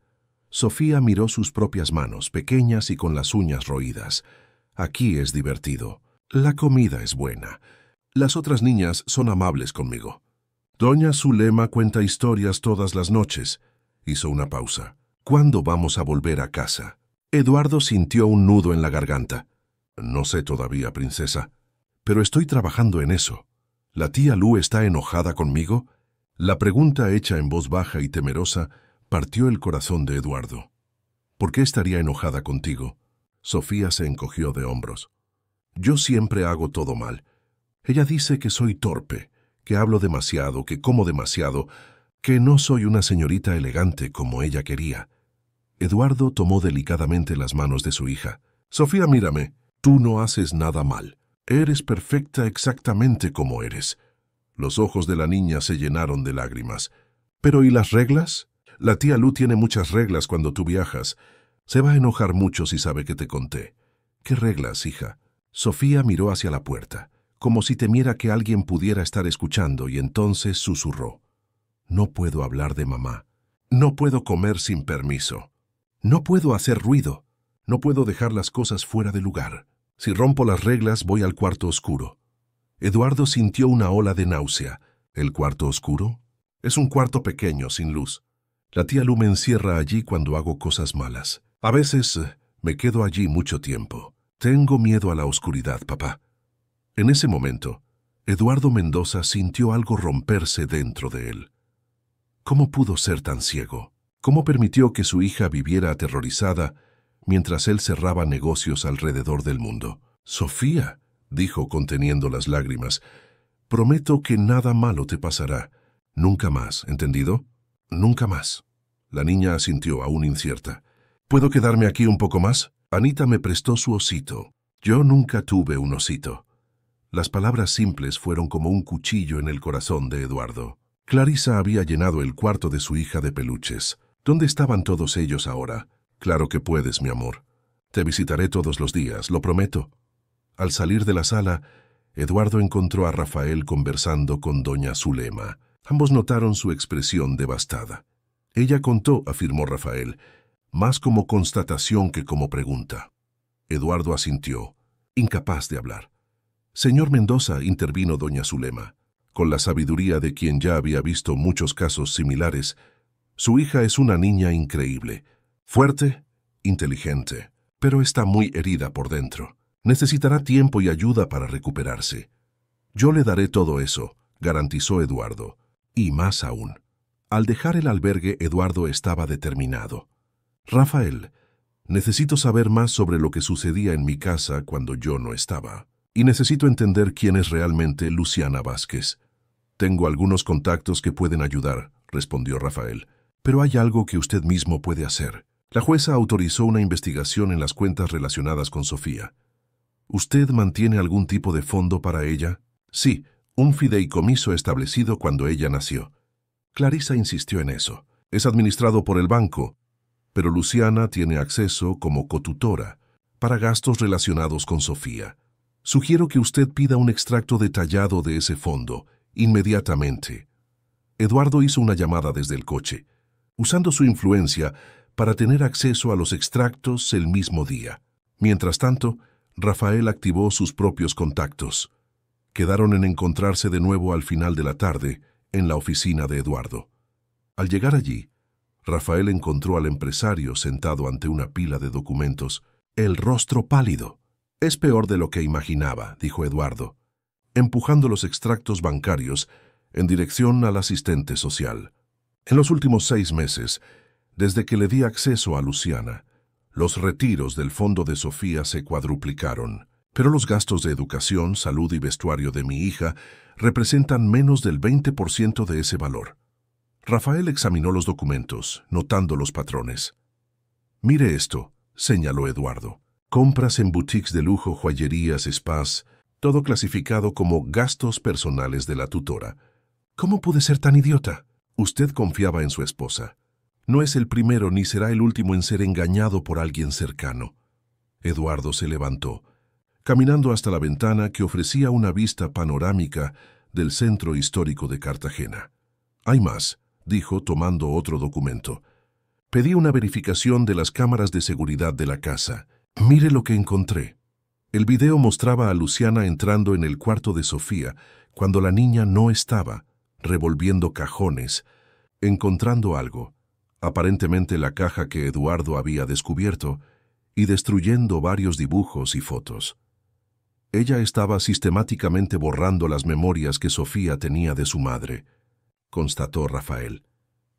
Sofía miró sus propias manos, pequeñas y con las uñas roídas. «Aquí es divertido. La comida es buena. Las otras niñas son amables conmigo. Doña Zulema cuenta historias todas las noches». Hizo una pausa. «¿Cuándo vamos a volver a casa?» Eduardo sintió un nudo en la garganta. «No sé todavía, princesa, pero estoy trabajando en eso». «¿La tía Lu está enojada conmigo?» La pregunta hecha en voz baja y temerosa partió el corazón de Eduardo. «¿Por qué estaría enojada contigo?» Sofía se encogió de hombros. «Yo siempre hago todo mal. Ella dice que soy torpe, que hablo demasiado, que como demasiado, que no soy una señorita elegante como ella quería». Eduardo tomó delicadamente las manos de su hija. «Sofía, mírame. Tú no haces nada mal. Eres perfecta exactamente como eres». Los ojos de la niña se llenaron de lágrimas. «¿Pero y las reglas? La tía Lu tiene muchas reglas cuando tú viajas. Se va a enojar mucho si sabe que te conté». «¿Qué reglas, hija?» Sofía miró hacia la puerta, como si temiera que alguien pudiera estar escuchando, y entonces susurró. «No puedo hablar de mamá. No puedo comer sin permiso. No puedo hacer ruido. No puedo dejar las cosas fuera de lugar. Si rompo las reglas, voy al cuarto oscuro». Eduardo sintió una ola de náusea. ¿El cuarto oscuro? Es un cuarto pequeño, sin luz. La tía Lu me encierra allí cuando hago cosas malas. A veces me quedo allí mucho tiempo. Tengo miedo a la oscuridad, papá. En ese momento, Eduardo Mendoza sintió algo romperse dentro de él. ¿Cómo pudo ser tan ciego? ¿Cómo permitió que su hija viviera aterrorizada mientras él cerraba negocios alrededor del mundo? «Sofía», dijo conteniendo las lágrimas, «prometo que nada malo te pasará. Nunca más, ¿entendido? Nunca más». La niña asintió, aún incierta. «¿Puedo quedarme aquí un poco más? Anita me prestó su osito. Yo nunca tuve un osito». Las palabras simples fueron como un cuchillo en el corazón de Eduardo. Clarisa había llenado el cuarto de su hija de peluches. ¿Dónde estaban todos ellos ahora? «Claro que puedes, mi amor. Te visitaré todos los días, lo prometo». Al salir de la sala, Eduardo encontró a Rafael conversando con doña Zulema. Ambos notaron su expresión devastada. «Ella contó», afirmó Rafael, más como constatación que como pregunta. Eduardo asintió, incapaz de hablar. «Señor Mendoza», intervino doña Zulema, con la sabiduría de quien ya había visto muchos casos similares, «su hija es una niña increíble, fuerte, inteligente, pero está muy herida por dentro. Necesitará tiempo y ayuda para recuperarse. Yo le daré todo eso», garantizó Eduardo, y más aún. Al dejar el albergue, Eduardo estaba determinado. «Rafael, necesito saber más sobre lo que sucedía en mi casa cuando yo no estaba. Y necesito entender quién es realmente Luciana Vázquez». «Tengo algunos contactos que pueden ayudar», respondió Rafael. «Pero hay algo que usted mismo puede hacer». La jueza autorizó una investigación en las cuentas relacionadas con Sofía. «¿Usted mantiene algún tipo de fondo para ella?» «Sí, un fideicomiso establecido cuando ella nació». Clarisa insistió en eso. «Es administrado por el banco, pero Luciana tiene acceso como cotutora para gastos relacionados con Sofía. Sugiero que usted pida un extracto detallado de ese fondo, inmediatamente». Eduardo hizo una llamada desde el coche, usando su influencia para tener acceso a los extractos el mismo día. Mientras tanto, Rafael activó sus propios contactos. Quedaron en encontrarse de nuevo al final de la tarde en la oficina de Eduardo. Al llegar allí, Rafael encontró al empresario sentado ante una pila de documentos, el rostro pálido. «Es peor de lo que imaginaba», dijo Eduardo, empujando los extractos bancarios en dirección al asistente social. «En los últimos 6 meses, desde que le di acceso a Luciana, los retiros del fondo de Sofía se cuadruplicaron, pero los gastos de educación, salud y vestuario de mi hija representan menos del 20% de ese valor». Rafael examinó los documentos, notando los patrones. «Mire esto», señaló Eduardo. «Compras en boutiques de lujo, joyerías, spas, todo clasificado como gastos personales de la tutora. ¿Cómo pude ser tan idiota?» Usted confiaba en su esposa. No es el primero ni será el último en ser engañado por alguien cercano. Eduardo se levantó, caminando hasta la ventana que ofrecía una vista panorámica del centro histórico de Cartagena. «Hay más», dijo tomando otro documento. «Pedí una verificación de las cámaras de seguridad de la casa. Mire lo que encontré». El video mostraba a Luciana entrando en el cuarto de Sofía cuando la niña no estaba, revolviendo cajones, encontrando algo, aparentemente la caja que Eduardo había descubierto, y destruyendo varios dibujos y fotos. Ella estaba sistemáticamente borrando las memorias que Sofía tenía de su madre, constató Rafael,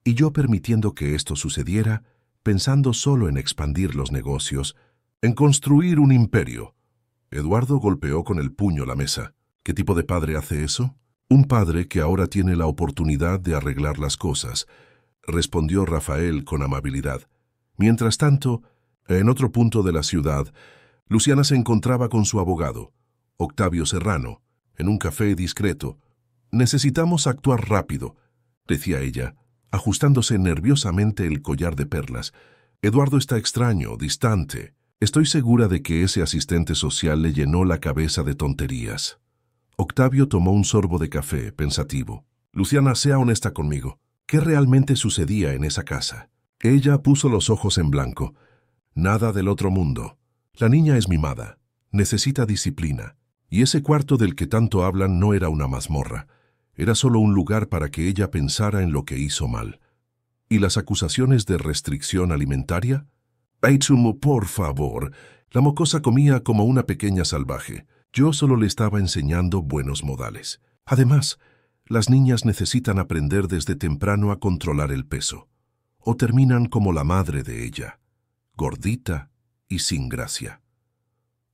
y yo permitiendo que esto sucediera, pensando solo en expandir los negocios, en construir un imperio. Eduardo golpeó con el puño la mesa. ¿Qué tipo de padre hace eso? «Un padre que ahora tiene la oportunidad de arreglar las cosas», respondió Rafael con amabilidad. Mientras tanto, en otro punto de la ciudad, Luciana se encontraba con su abogado, Octavio Serrano, en un café discreto. «Necesitamos actuar rápido», decía ella, ajustándose nerviosamente el collar de perlas. «Eduardo está extraño, distante. Estoy segura de que ese asistente social le llenó la cabeza de tonterías». Octavio tomó un sorbo de café, pensativo. «Luciana, sea honesta conmigo. ¿Qué realmente sucedía en esa casa?» Ella puso los ojos en blanco. «Nada del otro mundo. La niña es mimada. Necesita disciplina. Y ese cuarto del que tanto hablan no era una mazmorra. Era solo un lugar para que ella pensara en lo que hizo mal». ¿Y las acusaciones de restricción alimentaria? «Aitsumo, por favor. La mocosa comía como una pequeña salvaje. Yo solo le estaba enseñando buenos modales. Además, las niñas necesitan aprender desde temprano a controlar el peso, o terminan como la madre de ella, gordita y sin gracia».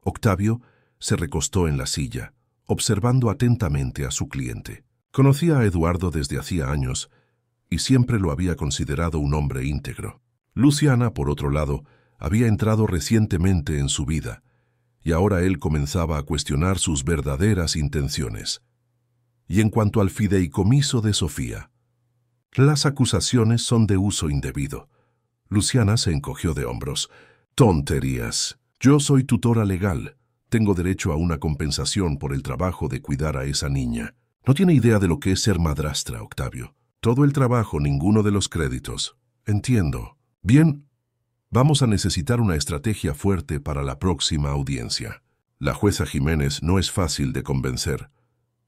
Octavio se recostó en la silla, observando atentamente a su cliente. Conocía a Eduardo desde hacía años y siempre lo había considerado un hombre íntegro. Luciana, por otro lado, había entrado recientemente en su vida, y ahora él comenzaba a cuestionar sus verdaderas intenciones. Y en cuanto al fideicomiso de Sofía, las acusaciones son de uso indebido. Luciana se encogió de hombros. «Tonterías. Yo soy tutora legal. Tengo derecho a una compensación por el trabajo de cuidar a esa niña. No tiene idea de lo que es ser madrastra, Octavio. Todo el trabajo, ninguno de los créditos». «Entiendo. Bien. Vamos a necesitar una estrategia fuerte para la próxima audiencia». La jueza Jiménez no es fácil de convencer.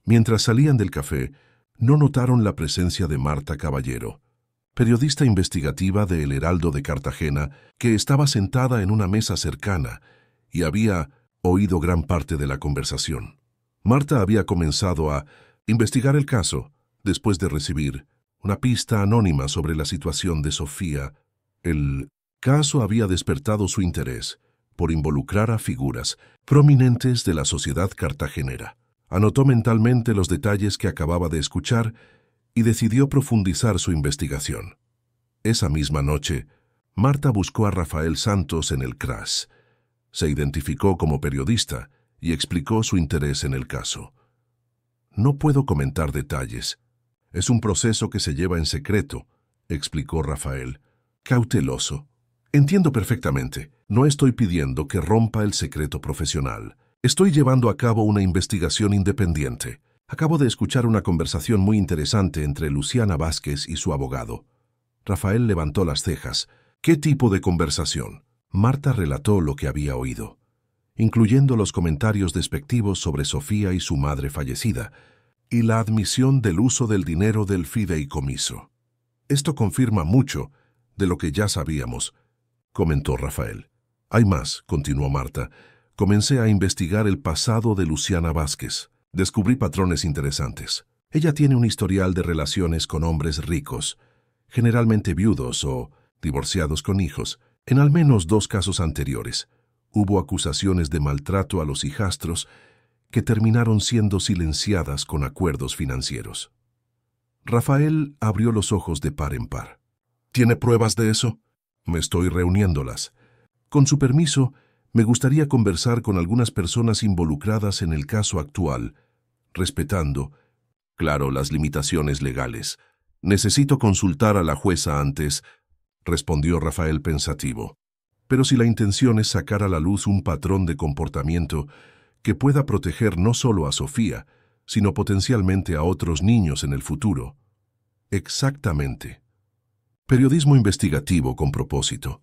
Mientras salían del café, no notaron la presencia de Marta Caballero, periodista investigativa de El Heraldo de Cartagena, que estaba sentada en una mesa cercana y había oído gran parte de la conversación. Marta había comenzado a investigar el caso después de recibir una pista anónima sobre la situación de Sofía. El caso había despertado su interés por involucrar a figuras prominentes de la sociedad cartagenera. Anotó mentalmente los detalles que acababa de escuchar y decidió profundizar su investigación. Esa misma noche, Marta buscó a Rafael Santos en el CRAS. Se identificó como periodista y explicó su interés en el caso. «No puedo comentar detalles. Es un proceso que se lleva en secreto», explicó Rafael, cauteloso. «Entiendo perfectamente. No estoy pidiendo que rompa el secreto profesional. Estoy llevando a cabo una investigación independiente. Acabo de escuchar una conversación muy interesante entre Luciana Vázquez y su abogado. Rafael levantó las cejas. ¿Qué tipo de conversación? Marta relató lo que había oído, incluyendo los comentarios despectivos sobre Sofía y su madre fallecida, y la admisión del uso del dinero del fideicomiso. Esto confirma mucho de lo que ya sabíamos, comentó Rafael. Hay más, continuó Marta. Comencé a investigar el pasado de Luciana Vázquez. Descubrí patrones interesantes. Ella tiene un historial de relaciones con hombres ricos, generalmente viudos o divorciados con hijos. En al menos 2 casos anteriores, hubo acusaciones de maltrato a los hijastros que terminaron siendo silenciadas con acuerdos financieros. Rafael abrió los ojos de par en par. ¿Tiene pruebas de eso? Me estoy reuniéndolas. Con su permiso, me gustaría conversar con algunas personas involucradas en el caso actual, respetando, claro, las limitaciones legales. Necesito consultar a la jueza antes, respondió Rafael pensativo. Pero si la intención es sacar a la luz un patrón de comportamiento que pueda proteger no solo a Sofía, sino potencialmente a otros niños en el futuro. Exactamente. Periodismo investigativo con propósito.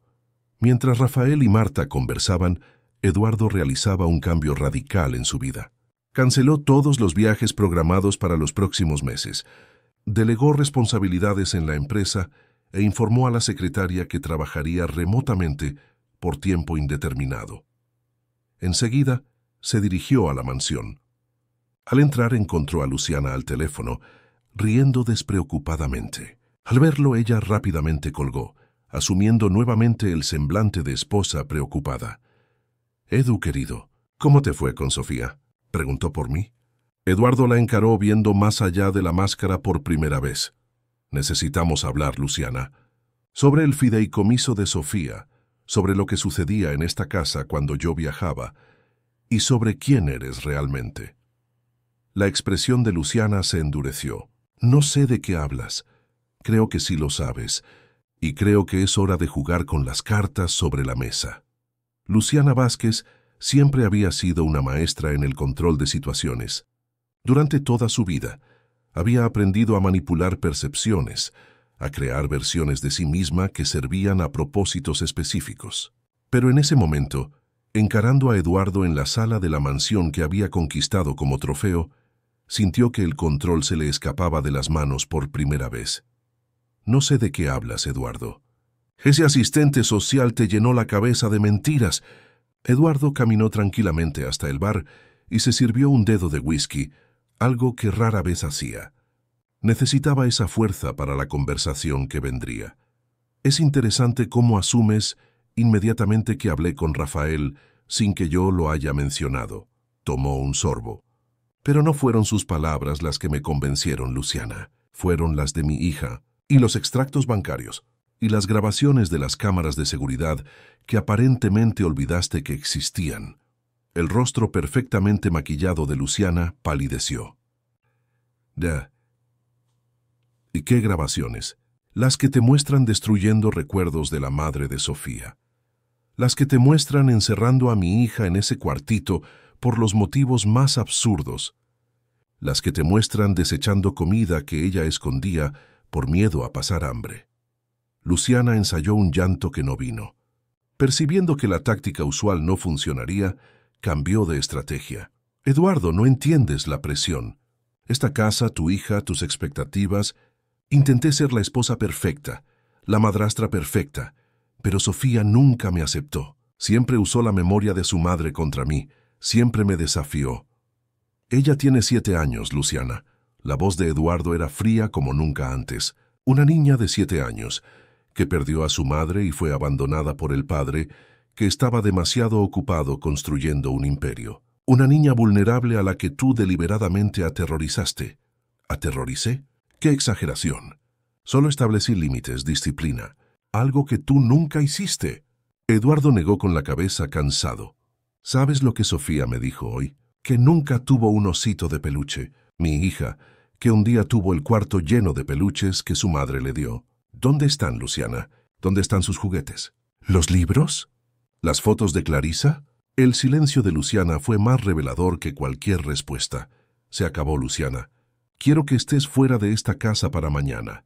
Mientras Rafael y Marta conversaban, Eduardo realizaba un cambio radical en su vida. Canceló todos los viajes programados para los próximos meses, delegó responsabilidades en la empresa e informó a la secretaria que trabajaría remotamente por tiempo indeterminado. Enseguida, se dirigió a la mansión. Al entrar encontró a Luciana al teléfono, riendo despreocupadamente. Al verlo, ella rápidamente colgó, asumiendo nuevamente el semblante de esposa preocupada. «Edu, querido, ¿cómo te fue con Sofía?», preguntó por mí. Eduardo la encaró viendo más allá de la máscara por primera vez. «Necesitamos hablar, Luciana. Sobre el fideicomiso de Sofía, sobre lo que sucedía en esta casa cuando yo viajaba, y sobre quién eres realmente». La expresión de Luciana se endureció. «No sé de qué hablas. Creo que sí lo sabes, y creo que es hora de jugar con las cartas sobre la mesa». Luciana Vázquez siempre había sido una maestra en el control de situaciones. Durante toda su vida, había aprendido a manipular percepciones, a crear versiones de sí misma que servían a propósitos específicos. Pero en ese momento, encarando a Eduardo en la sala de la mansión que había conquistado como trofeo, sintió que el control se le escapaba de las manos por primera vez. «No sé de qué hablas, Eduardo. Ese asistente social te llenó la cabeza de mentiras». Eduardo caminó tranquilamente hasta el bar y se sirvió un dedo de whisky, algo que rara vez hacía. Necesitaba esa fuerza para la conversación que vendría. «Es interesante cómo asumes inmediatamente que hablé con Rafael sin que yo lo haya mencionado». Tomó un sorbo. «Pero no fueron sus palabras las que me convencieron, Luciana. Fueron las de mi hija, y los extractos bancarios, y las grabaciones de las cámaras de seguridad que aparentemente olvidaste que existían». El rostro perfectamente maquillado de Luciana palideció. «¿Y qué grabaciones?» «Las que te muestran destruyendo recuerdos de la madre de Sofía. Las que te muestran encerrando a mi hija en ese cuartito por los motivos más absurdos. Las que te muestran desechando comida que ella escondía por miedo a pasar hambre». Luciana ensayó un llanto que no vino. Percibiendo que la táctica usual no funcionaría, cambió de estrategia. «Eduardo, no entiendes la presión. Esta casa, tu hija, tus expectativas. Intenté ser la esposa perfecta, la madrastra perfecta, pero Sofía nunca me aceptó. Siempre usó la memoria de su madre contra mí, siempre me desafió». «Ella tiene 7 años, Luciana». La voz de Eduardo era fría como nunca antes. Una niña de 7 años, que perdió a su madre y fue abandonada por el padre, que estaba demasiado ocupado construyendo un imperio. Una niña vulnerable a la que tú deliberadamente aterrorizaste. ¿Aterroricé? ¡Qué exageración! Solo establecí límites, disciplina. Algo que tú nunca hiciste. Eduardo negó con la cabeza cansado. «¿Sabes lo que Sofía me dijo hoy? Que nunca tuvo un osito de peluche. Mi hija, que un día tuvo el cuarto lleno de peluches que su madre le dio. ¿Dónde están, Luciana? ¿Dónde están sus juguetes? ¿Los libros? ¿Las fotos de Clarisa?» El silencio de Luciana fue más revelador que cualquier respuesta. Se acabó, Luciana. Quiero que estés fuera de esta casa para mañana.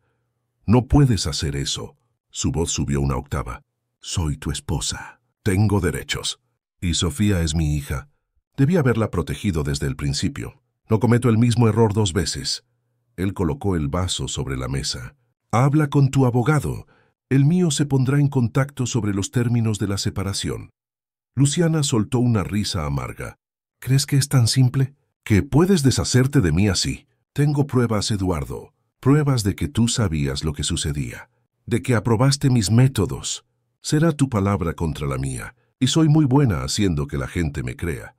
No puedes hacer eso. Su voz subió una octava. Soy tu esposa. Tengo derechos. Y Sofía es mi hija. Debí haberla protegido desde el principio. No cometo el mismo error 2 veces. Él colocó el vaso sobre la mesa. Habla con tu abogado. El mío se pondrá en contacto sobre los términos de la separación. Luciana soltó una risa amarga. ¿Crees que es tan simple? ¿Que puedes deshacerte de mí así? Tengo pruebas, Eduardo. Pruebas de que tú sabías lo que sucedía. De que aprobaste mis métodos. Será tu palabra contra la mía. Y soy muy buena haciendo que la gente me crea.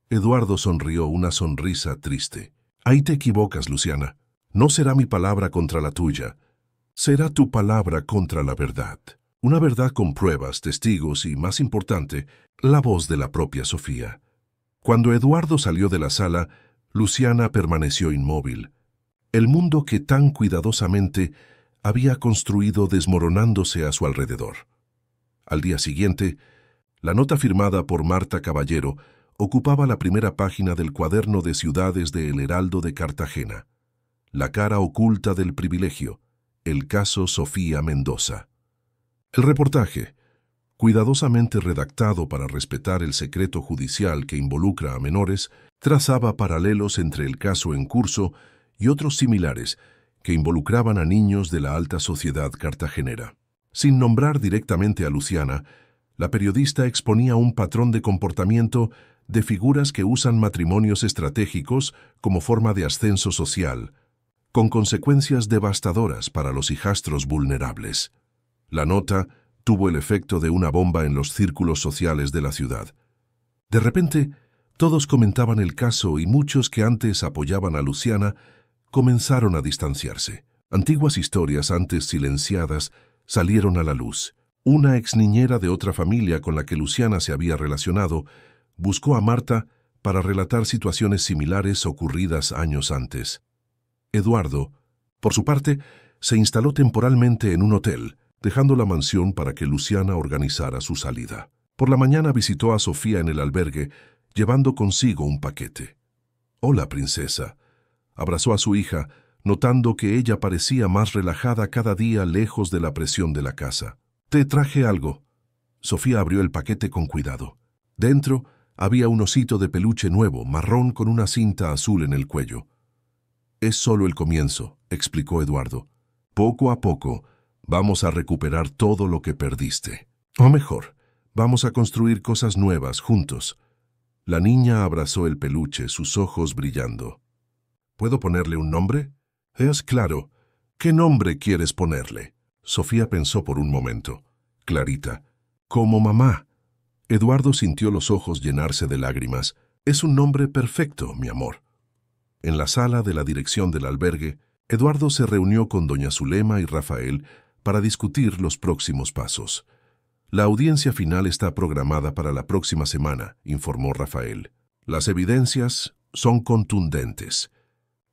Eduardo sonrió una sonrisa triste. Ahí te equivocas, Luciana. No será mi palabra contra la tuya. Será tu palabra contra la verdad. Una verdad con pruebas, testigos y, más importante, la voz de la propia Sofía. Cuando Eduardo salió de la sala, Luciana permaneció inmóvil. El mundo que tan cuidadosamente había construido desmoronándose a su alrededor. Al día siguiente, la nota firmada por Marta Caballero ocupaba la primera página del cuaderno de ciudades de El Heraldo de Cartagena. La cara oculta del privilegio, el caso Sofía Mendoza. El reportaje, cuidadosamente redactado para respetar el secreto judicial que involucra a menores, trazaba paralelos entre el caso en curso y otros similares que involucraban a niños de la alta sociedad cartagenera. Sin nombrar directamente a Luciana, la periodista exponía un patrón de comportamiento de figuras que usan matrimonios estratégicos como forma de ascenso social, con consecuencias devastadoras para los hijastros vulnerables. La nota tuvo el efecto de una bomba en los círculos sociales de la ciudad. De repente, todos comentaban el caso y muchos que antes apoyaban a Luciana comenzaron a distanciarse. Antiguas historias antes silenciadas salieron a la luz. Una exniñera de otra familia con la que Luciana se había relacionado buscó a Marta para relatar situaciones similares ocurridas años antes. Eduardo, por su parte, se instaló temporalmente en un hotel, dejando la mansión para que Luciana organizara su salida. Por la mañana visitó a Sofía en el albergue, llevando consigo un paquete. «Hola, princesa», abrazó a su hija, notando que ella parecía más relajada cada día lejos de la presión de la casa. «Te traje algo». Sofía abrió el paquete con cuidado. Dentro había un osito de peluche nuevo, marrón con una cinta azul en el cuello. «Es solo el comienzo», explicó Eduardo. «Poco a poco vamos a recuperar todo lo que perdiste. O mejor, vamos a construir cosas nuevas juntos». La niña abrazó el peluche, sus ojos brillando. «¿Puedo ponerle un nombre?» «Es claro. ¿Qué nombre quieres ponerle?» Sofía pensó por un momento. «Clarita. Como mamá». Eduardo sintió los ojos llenarse de lágrimas. «Es un nombre perfecto, mi amor». En la sala de la dirección del albergue, Eduardo se reunió con doña Zulema y Rafael para discutir los próximos pasos. «La audiencia final está programada para la próxima semana», informó Rafael. «Las evidencias son contundentes.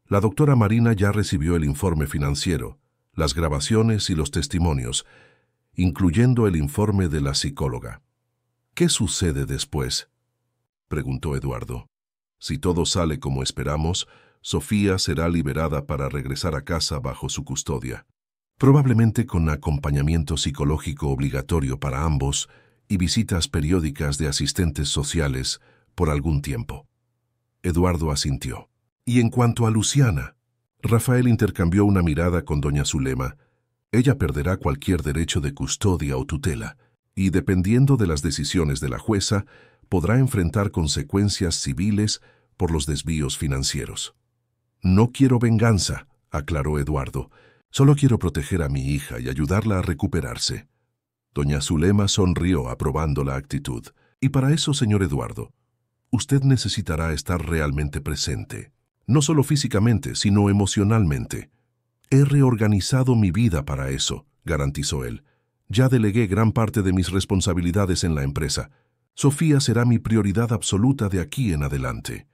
La doctora Marina ya recibió el informe financiero, las grabaciones y los testimonios, incluyendo el informe de la psicóloga». «¿Qué sucede después?», preguntó Eduardo. «Si todo sale como esperamos, Sofía será liberada para regresar a casa bajo su custodia, probablemente con acompañamiento psicológico obligatorio para ambos y visitas periódicas de asistentes sociales por algún tiempo». Eduardo asintió. «Y en cuanto a Luciana», Rafael intercambió una mirada con doña Zulema. «Ella perderá cualquier derecho de custodia o tutela, y dependiendo de las decisiones de la jueza, podrá enfrentar consecuencias civiles por los desvíos financieros». «No quiero venganza», aclaró Eduardo. «Solo quiero proteger a mi hija y ayudarla a recuperarse». Doña Zulema sonrió aprobando la actitud. «Y para eso, señor Eduardo, usted necesitará estar realmente presente. No solo físicamente, sino emocionalmente». «He reorganizado mi vida para eso», garantizó él. «Ya delegué gran parte de mis responsabilidades en la empresa. Sofía será mi prioridad absoluta de aquí en adelante».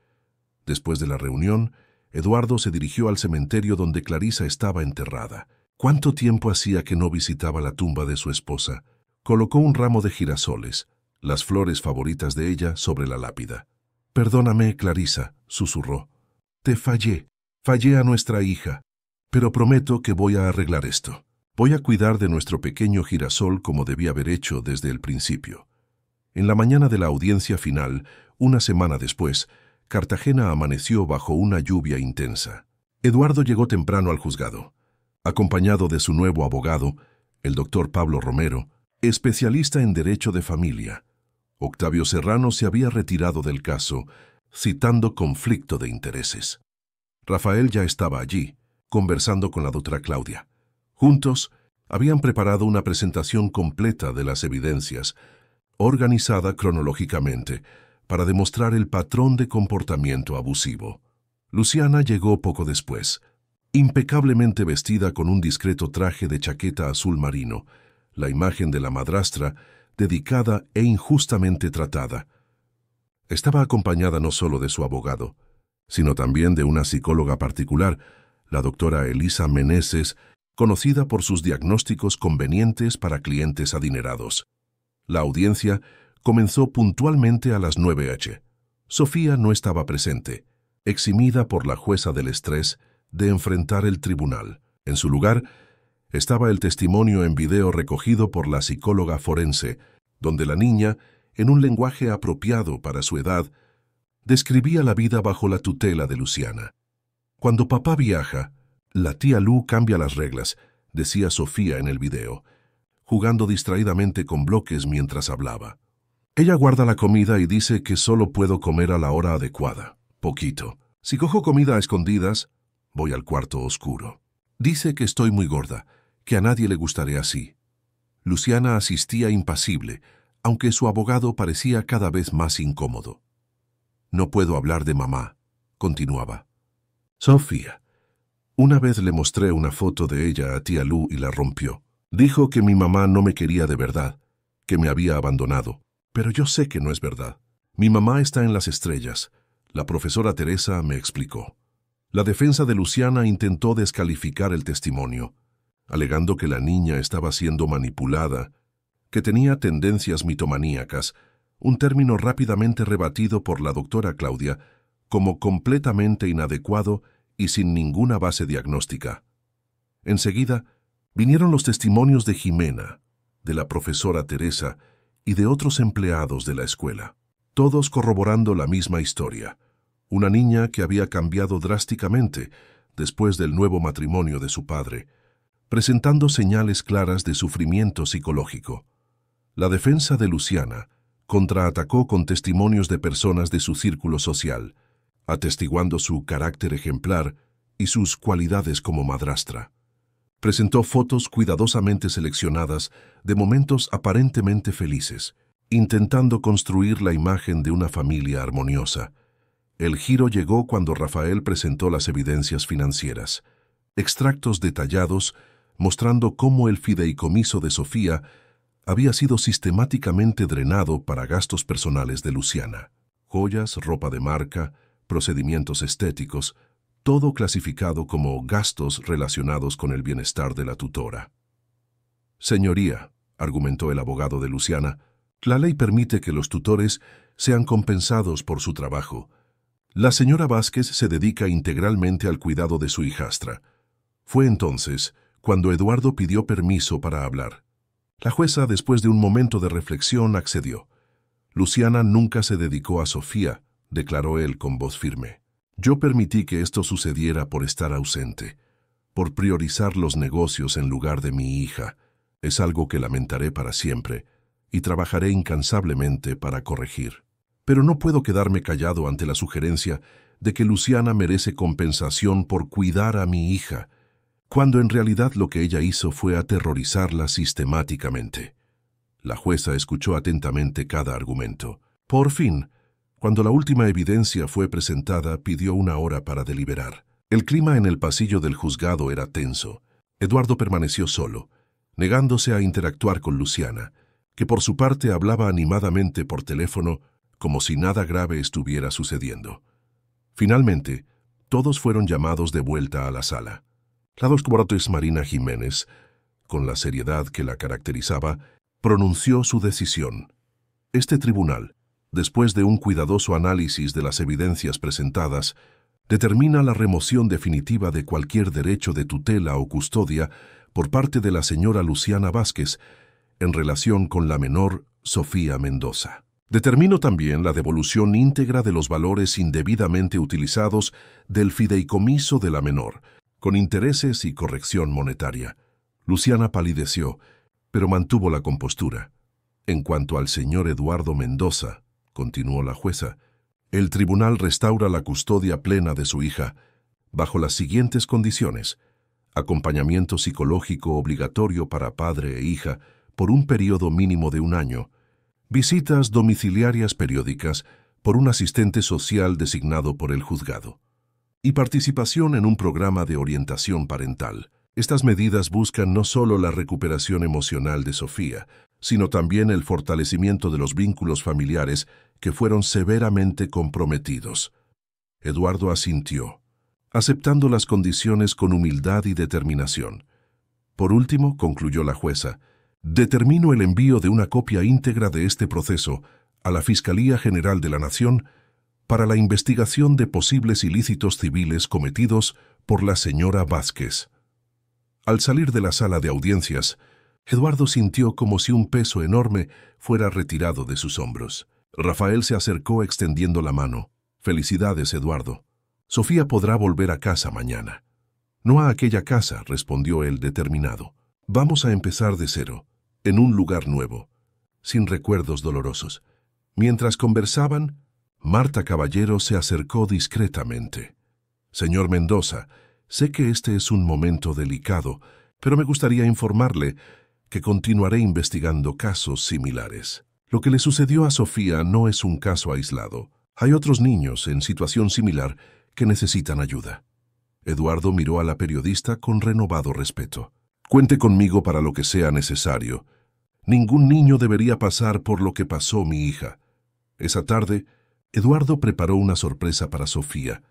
Después de la reunión, Eduardo se dirigió al cementerio donde Clarisa estaba enterrada. ¿Cuánto tiempo hacía que no visitaba la tumba de su esposa? Colocó un ramo de girasoles, las flores favoritas de ella, sobre la lápida. «Perdóname, Clarisa», susurró. Te fallé a nuestra hija, pero prometo que voy a arreglar esto. Voy a cuidar de nuestro pequeño girasol como debí haber hecho desde el principio. En la mañana de la audiencia final, una semana después, Cartagena amaneció bajo una lluvia intensa. Eduardo llegó temprano al juzgado, acompañado de su nuevo abogado, el doctor Pablo Romero, especialista en derecho de familia. Octavio Serrano se había retirado del caso, citando conflicto de intereses. Rafael ya estaba allí, conversando con la doctora Claudia. Juntos, habían preparado una presentación completa de las evidencias, organizada cronológicamente, para demostrar el patrón de comportamiento abusivo. Luciana llegó poco después, impecablemente vestida con un discreto traje de chaqueta azul marino, la imagen de la madrastra, dedicada e injustamente tratada. Estaba acompañada no solo de su abogado, sino también de una psicóloga particular, la doctora Elisa Meneses, conocida por sus diagnósticos convenientes para clientes adinerados. La audiencia comenzó puntualmente a las 9 h. Sofía no estaba presente, eximida por la jueza del estrés de enfrentar el tribunal. En su lugar, estaba el testimonio en video recogido por la psicóloga forense, donde la niña, en un lenguaje apropiado para su edad, describía la vida bajo la tutela de Luciana. Cuando papá viaja, la tía Lu cambia las reglas, decía Sofía en el video, jugando distraídamente con bloques mientras hablaba. Ella guarda la comida y dice que solo puedo comer a la hora adecuada, poquito. Si cojo comida a escondidas, voy al cuarto oscuro. Dice que estoy muy gorda, que a nadie le gustaré así. Luciana asistía impasible, aunque su abogado parecía cada vez más incómodo. No puedo hablar de mamá, continuaba. Sofía. Una vez le mostré una foto de ella a tía Lu y la rompió. Dijo que mi mamá no me quería de verdad, que me había abandonado. Pero yo sé que no es verdad. Mi mamá está en las estrellas. La profesora Teresa me explicó. La defensa de Luciana intentó descalificar el testimonio, alegando que la niña estaba siendo manipulada, que tenía tendencias mitomaníacas, un término rápidamente rebatido por la doctora Claudia como completamente inadecuado y sin ninguna base diagnóstica. Enseguida, vinieron los testimonios de Jimena, de la profesora Teresa y de otros empleados de la escuela, todos corroborando la misma historia. Una niña que había cambiado drásticamente después del nuevo matrimonio de su padre, presentando señales claras de sufrimiento psicológico. La defensa de Luciana contraatacó con testimonios de personas de su círculo social, atestiguando su carácter ejemplar y sus cualidades como madrastra. Presentó fotos cuidadosamente seleccionadas de momentos aparentemente felices, intentando construir la imagen de una familia armoniosa. El giro llegó cuando Rafael presentó las evidencias financieras, extractos detallados mostrando cómo el fideicomiso de Sofía había sido sistemáticamente drenado para gastos personales de Luciana. Joyas, ropa de marca, procedimientos estéticos, todo clasificado como gastos relacionados con el bienestar de la tutora. Señoría, argumentó el abogado de Luciana, la ley permite que los tutores sean compensados por su trabajo. La señora Vázquez se dedica integralmente al cuidado de su hijastra. Fue entonces cuando Eduardo pidió permiso para hablar. La jueza, después de un momento de reflexión, accedió. Luciana nunca se dedicó a Sofía, declaró él con voz firme. Yo permití que esto sucediera por estar ausente, por priorizar los negocios en lugar de mi hija. Es algo que lamentaré para siempre y trabajaré incansablemente para corregir. Pero no puedo quedarme callado ante la sugerencia de que Luciana merece compensación por cuidar a mi hija, cuando en realidad lo que ella hizo fue aterrorizarla sistemáticamente. La jueza escuchó atentamente cada argumento. Por fin, cuando la última evidencia fue presentada, pidió una hora para deliberar. El clima en el pasillo del juzgado era tenso. Eduardo permaneció solo, negándose a interactuar con Luciana, que por su parte hablaba animadamente por teléfono como si nada grave estuviera sucediendo. Finalmente, todos fueron llamados de vuelta a la sala. La doctora Marina Jiménez, con la seriedad que la caracterizaba, pronunció su decisión. Este tribunal, después de un cuidadoso análisis de las evidencias presentadas, Determina la remoción definitiva de cualquier derecho de tutela o custodia por parte de la señora Luciana Vázquez en relación con la menor Sofía Mendoza. Determino también la devolución íntegra de los valores indebidamente utilizados del fideicomiso de la menor, con intereses y corrección monetaria. Luciana palideció, pero mantuvo la compostura. En cuanto al señor Eduardo Mendoza, continuó la jueza, el tribunal restaura la custodia plena de su hija, bajo las siguientes condiciones: acompañamiento psicológico obligatorio para padre e hija por un periodo mínimo de 1 año, visitas domiciliarias periódicas por un asistente social designado por el juzgado, y participación en un programa de orientación parental. Estas medidas buscan no solo la recuperación emocional de Sofía, sino también el fortalecimiento de los vínculos familiares que fueron severamente comprometidos. Eduardo asintió, aceptando las condiciones con humildad y determinación. Por último, concluyó la jueza, determino el envío de una copia íntegra de este proceso a la Fiscalía General de la Nación para la investigación de posibles ilícitos civiles cometidos por la señora Vázquez. Al salir de la sala de audiencias, Eduardo sintió como si un peso enorme fuera retirado de sus hombros. Rafael se acercó extendiendo la mano. «Felicidades, Eduardo. Sofía podrá volver a casa mañana». «No a aquella casa», respondió él determinado. «Vamos a empezar de cero, en un lugar nuevo, sin recuerdos dolorosos». Mientras conversaban, Marta Caballero se acercó discretamente. «Señor Mendoza, sé que este es un momento delicado, pero me gustaría informarle que continuaré investigando casos similares. Lo que le sucedió a Sofía no es un caso aislado. Hay otros niños en situación similar que necesitan ayuda». Eduardo miró a la periodista con renovado respeto. «Cuente conmigo para lo que sea necesario. Ningún niño debería pasar por lo que pasó mi hija». Esa tarde, Eduardo preparó una sorpresa para Sofía.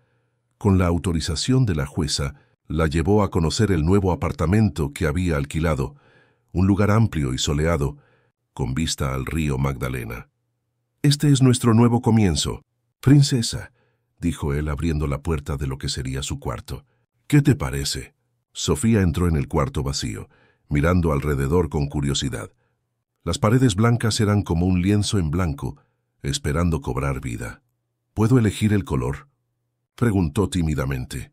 Con la autorización de la jueza, la llevó a conocer el nuevo apartamento que había alquilado, un lugar amplio y soleado, con vista al río Magdalena. «Este es nuestro nuevo comienzo. Princesa», dijo él abriendo la puerta de lo que sería su cuarto. «¿Qué te parece?» Sofía entró en el cuarto vacío, mirando alrededor con curiosidad. Las paredes blancas eran como un lienzo en blanco, esperando cobrar vida. «¿Puedo elegir el color?», preguntó tímidamente.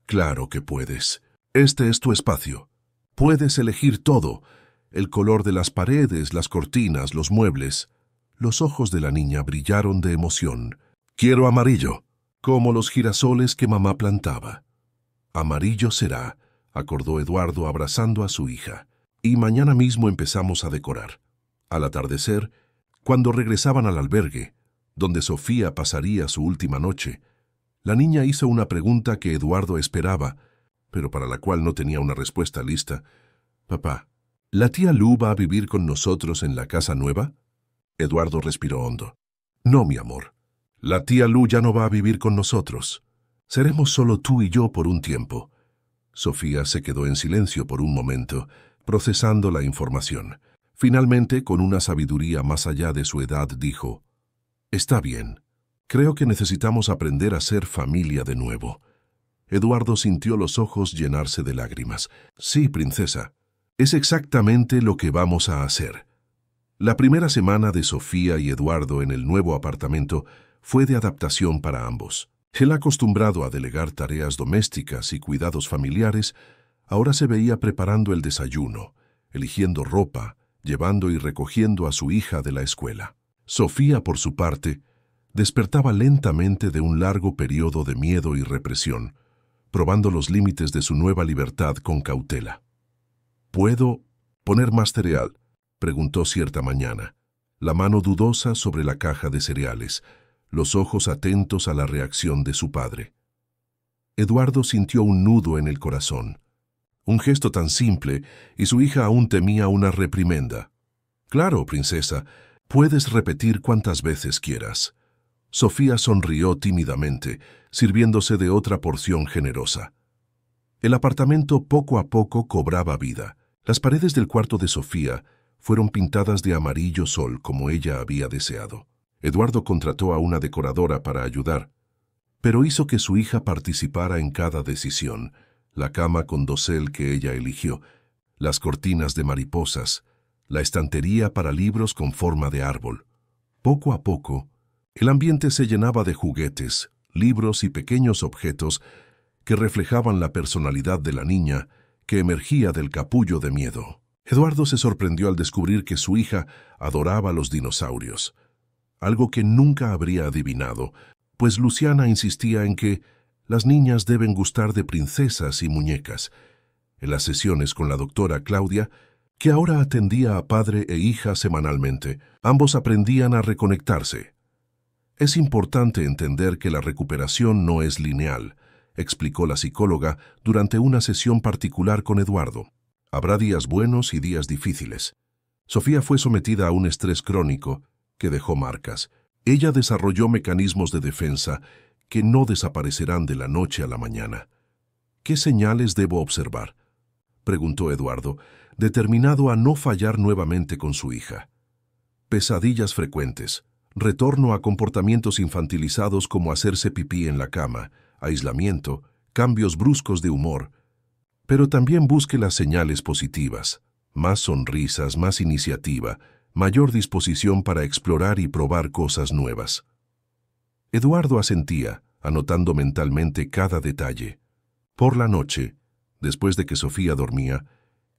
«Claro que puedes. Este es tu espacio. Puedes elegir todo. El color de las paredes, las cortinas, los muebles». Los ojos de la niña brillaron de emoción. «Quiero amarillo, como los girasoles que mamá plantaba». «Amarillo será», acordó Eduardo abrazando a su hija. «Y mañana mismo empezamos a decorar». Al atardecer, cuando regresaban al albergue, donde Sofía pasaría su última noche, la niña hizo una pregunta que Eduardo esperaba, pero para la cual no tenía una respuesta lista. «Papá, ¿la tía Lu va a vivir con nosotros en la casa nueva?» Eduardo respiró hondo. «No, mi amor. La tía Lu ya no va a vivir con nosotros. Seremos solo tú y yo por un tiempo». Sofía se quedó en silencio por un momento, procesando la información. Finalmente, con una sabiduría más allá de su edad, dijo: «Está bien. Creo que necesitamos aprender a ser familia de nuevo». Eduardo sintió los ojos llenarse de lágrimas. «Sí, princesa. Es exactamente lo que vamos a hacer». La primera semana de Sofía y Eduardo en el nuevo apartamento fue de adaptación para ambos. Él, acostumbrado a delegar tareas domésticas y cuidados familiares, ahora se veía preparando el desayuno, eligiendo ropa, llevando y recogiendo a su hija de la escuela. Sofía, por su parte, despertaba lentamente de un largo periodo de miedo y represión, probando los límites de su nueva libertad con cautela. «¿Puedo poner más cereal?», preguntó cierta mañana, la mano dudosa sobre la caja de cereales, los ojos atentos a la reacción de su padre. Eduardo sintió un nudo en el corazón. Un gesto tan simple, y su hija aún temía una reprimenda. «Claro, princesa, puedes repetir cuantas veces quieras». Sofía sonrió tímidamente, sirviéndose de otra porción generosa. El apartamento poco a poco cobraba vida. Las paredes del cuarto de Sofía fueron pintadas de amarillo sol como ella había deseado. Eduardo contrató a una decoradora para ayudar, pero hizo que su hija participara en cada decisión: la cama con dosel que ella eligió, las cortinas de mariposas, la estantería para libros con forma de árbol. Poco a poco, el ambiente se llenaba de juguetes, libros y pequeños objetos que reflejaban la personalidad de la niña que emergía del capullo de miedo. Eduardo se sorprendió al descubrir que su hija adoraba los dinosaurios, algo que nunca habría adivinado, pues Luciana insistía en que las niñas deben gustar de princesas y muñecas. En las sesiones con la doctora Claudia, que ahora atendía a padre e hija semanalmente, ambos aprendían a reconectarse. Es importante entender que la recuperación no es lineal, explicó la psicóloga durante una sesión particular con Eduardo. Habrá días buenos y días difíciles. Sofía fue sometida a un estrés crónico que dejó marcas. Ella desarrolló mecanismos de defensa que no desaparecerán de la noche a la mañana. ¿Qué señales debo observar?, preguntó Eduardo, determinado a no fallar nuevamente con su hija. Pesadillas frecuentes, retorno a comportamientos infantilizados como hacerse pipí en la cama, aislamiento, cambios bruscos de humor. Pero también busque las señales positivas: más sonrisas, más iniciativa, mayor disposición para explorar y probar cosas nuevas. Eduardo asentía, anotando mentalmente cada detalle. Por la noche, después de que Sofía dormía,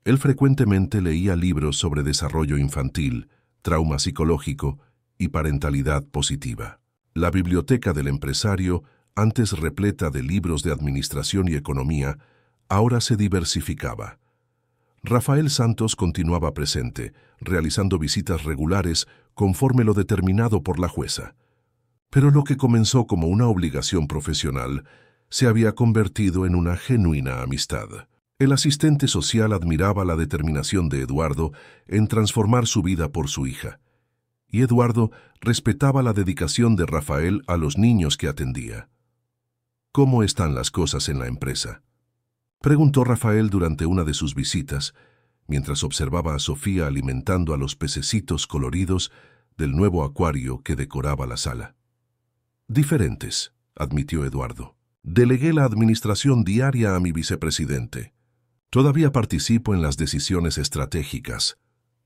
él frecuentemente leía libros sobre desarrollo infantil, trauma psicológico y parentalidad positiva. La biblioteca del empresario, antes repleta de libros de administración y economía, ahora se diversificaba. Rafael Santos continuaba presente, realizando visitas regulares conforme lo determinado por la jueza. Pero lo que comenzó como una obligación profesional se había convertido en una genuina amistad. El asistente social admiraba la determinación de Eduardo en transformar su vida por su hija, y Eduardo respetaba la dedicación de Rafael a los niños que atendía. ¿Cómo están las cosas en la empresa?, preguntó Rafael durante una de sus visitas, mientras observaba a Sofía alimentando a los pececitos coloridos del nuevo acuario que decoraba la sala. Diferentes, admitió Eduardo. Delegué la administración diaria a mi vicepresidente. Todavía participo en las decisiones estratégicas,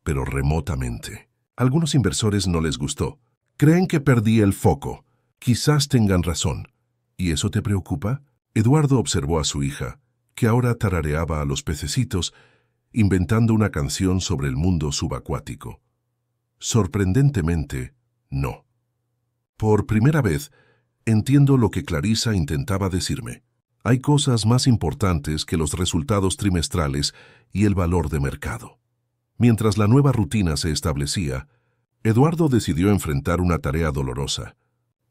pero remotamente. Algunos inversores no les gustó. Creen que perdí el foco. Quizás tengan razón. ¿Y eso te preocupa? Eduardo observó a su hija, que ahora tarareaba a los pececitos, inventando una canción sobre el mundo subacuático. Sorprendentemente, no. Por primera vez, entiendo lo que Clarisa intentaba decirme. Hay cosas más importantes que los resultados trimestrales y el valor de mercado. Mientras la nueva rutina se establecía, Eduardo decidió enfrentar una tarea dolorosa,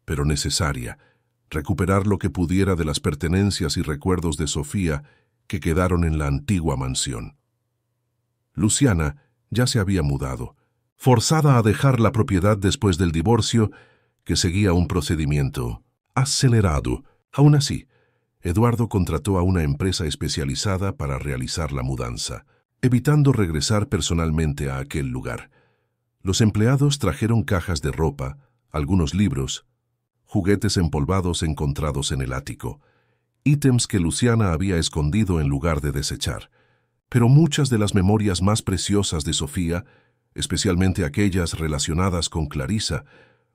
pero necesaria: recuperar lo que pudiera de las pertenencias y recuerdos de Sofía que quedaron en la antigua mansión. Luciana ya se había mudado, forzada a dejar la propiedad después del divorcio, que seguía un procedimiento acelerado. Aún así, Eduardo contrató a una empresa especializada para realizar la mudanza, evitando regresar personalmente a aquel lugar. Los empleados trajeron cajas de ropa, algunos libros, juguetes empolvados encontrados en el ático, ítems que Luciana había escondido en lugar de desechar. Pero muchas de las memorias más preciosas de Sofía, especialmente aquellas relacionadas con Clarisa,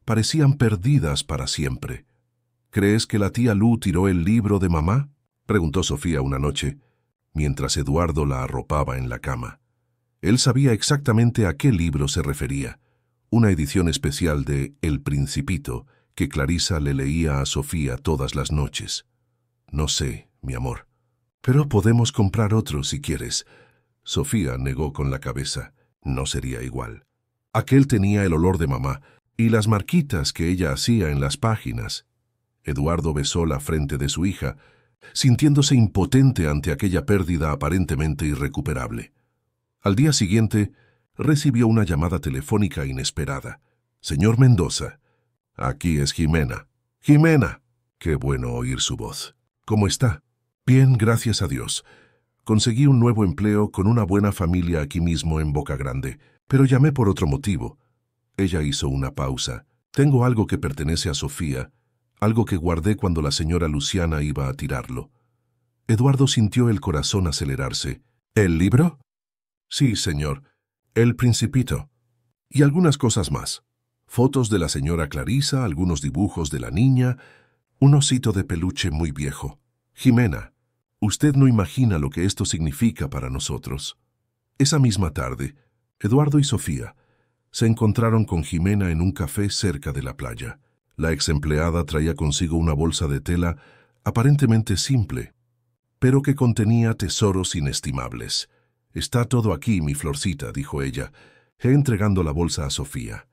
parecían perdidas para siempre. ¿Crees que la tía Lu tiró el libro de mamá?, preguntó Sofía una noche, mientras Eduardo la arropaba en la cama. Él sabía exactamente a qué libro se refería: una edición especial de El Principito que Clarisa le leía a Sofía todas las noches. No sé, mi amor. Pero podemos comprar otro si quieres. Sofía negó con la cabeza. No sería igual. Aquel tenía el olor de mamá y las marquitas que ella hacía en las páginas. Eduardo besó la frente de su hija, sintiéndose impotente ante aquella pérdida aparentemente irrecuperable. Al día siguiente, recibió una llamada telefónica inesperada. «Señor Mendoza». «Aquí es Jimena». «Jimena». Qué bueno oír su voz. «¿Cómo está?» «Bien, gracias a Dios. Conseguí un nuevo empleo con una buena familia aquí mismo en Boca Grande, pero llamé por otro motivo». Ella hizo una pausa. «Tengo algo que pertenece a Sofía, algo que guardé cuando la señora Luciana iba a tirarlo. Eduardo sintió el corazón acelerarse. ¿El libro? Sí, señor. El Principito. Y algunas cosas más. Fotos de la señora Clarisa, algunos dibujos de la niña, un osito de peluche muy viejo. Jimena, usted no imagina lo que esto significa para nosotros. Esa misma tarde, Eduardo y Sofía se encontraron con Jimena en un café cerca de la playa. La ex empleada traía consigo una bolsa de tela aparentemente simple, pero que contenía tesoros inestimables. «Está todo aquí, mi florcita», dijo ella, entregando la bolsa a Sofía.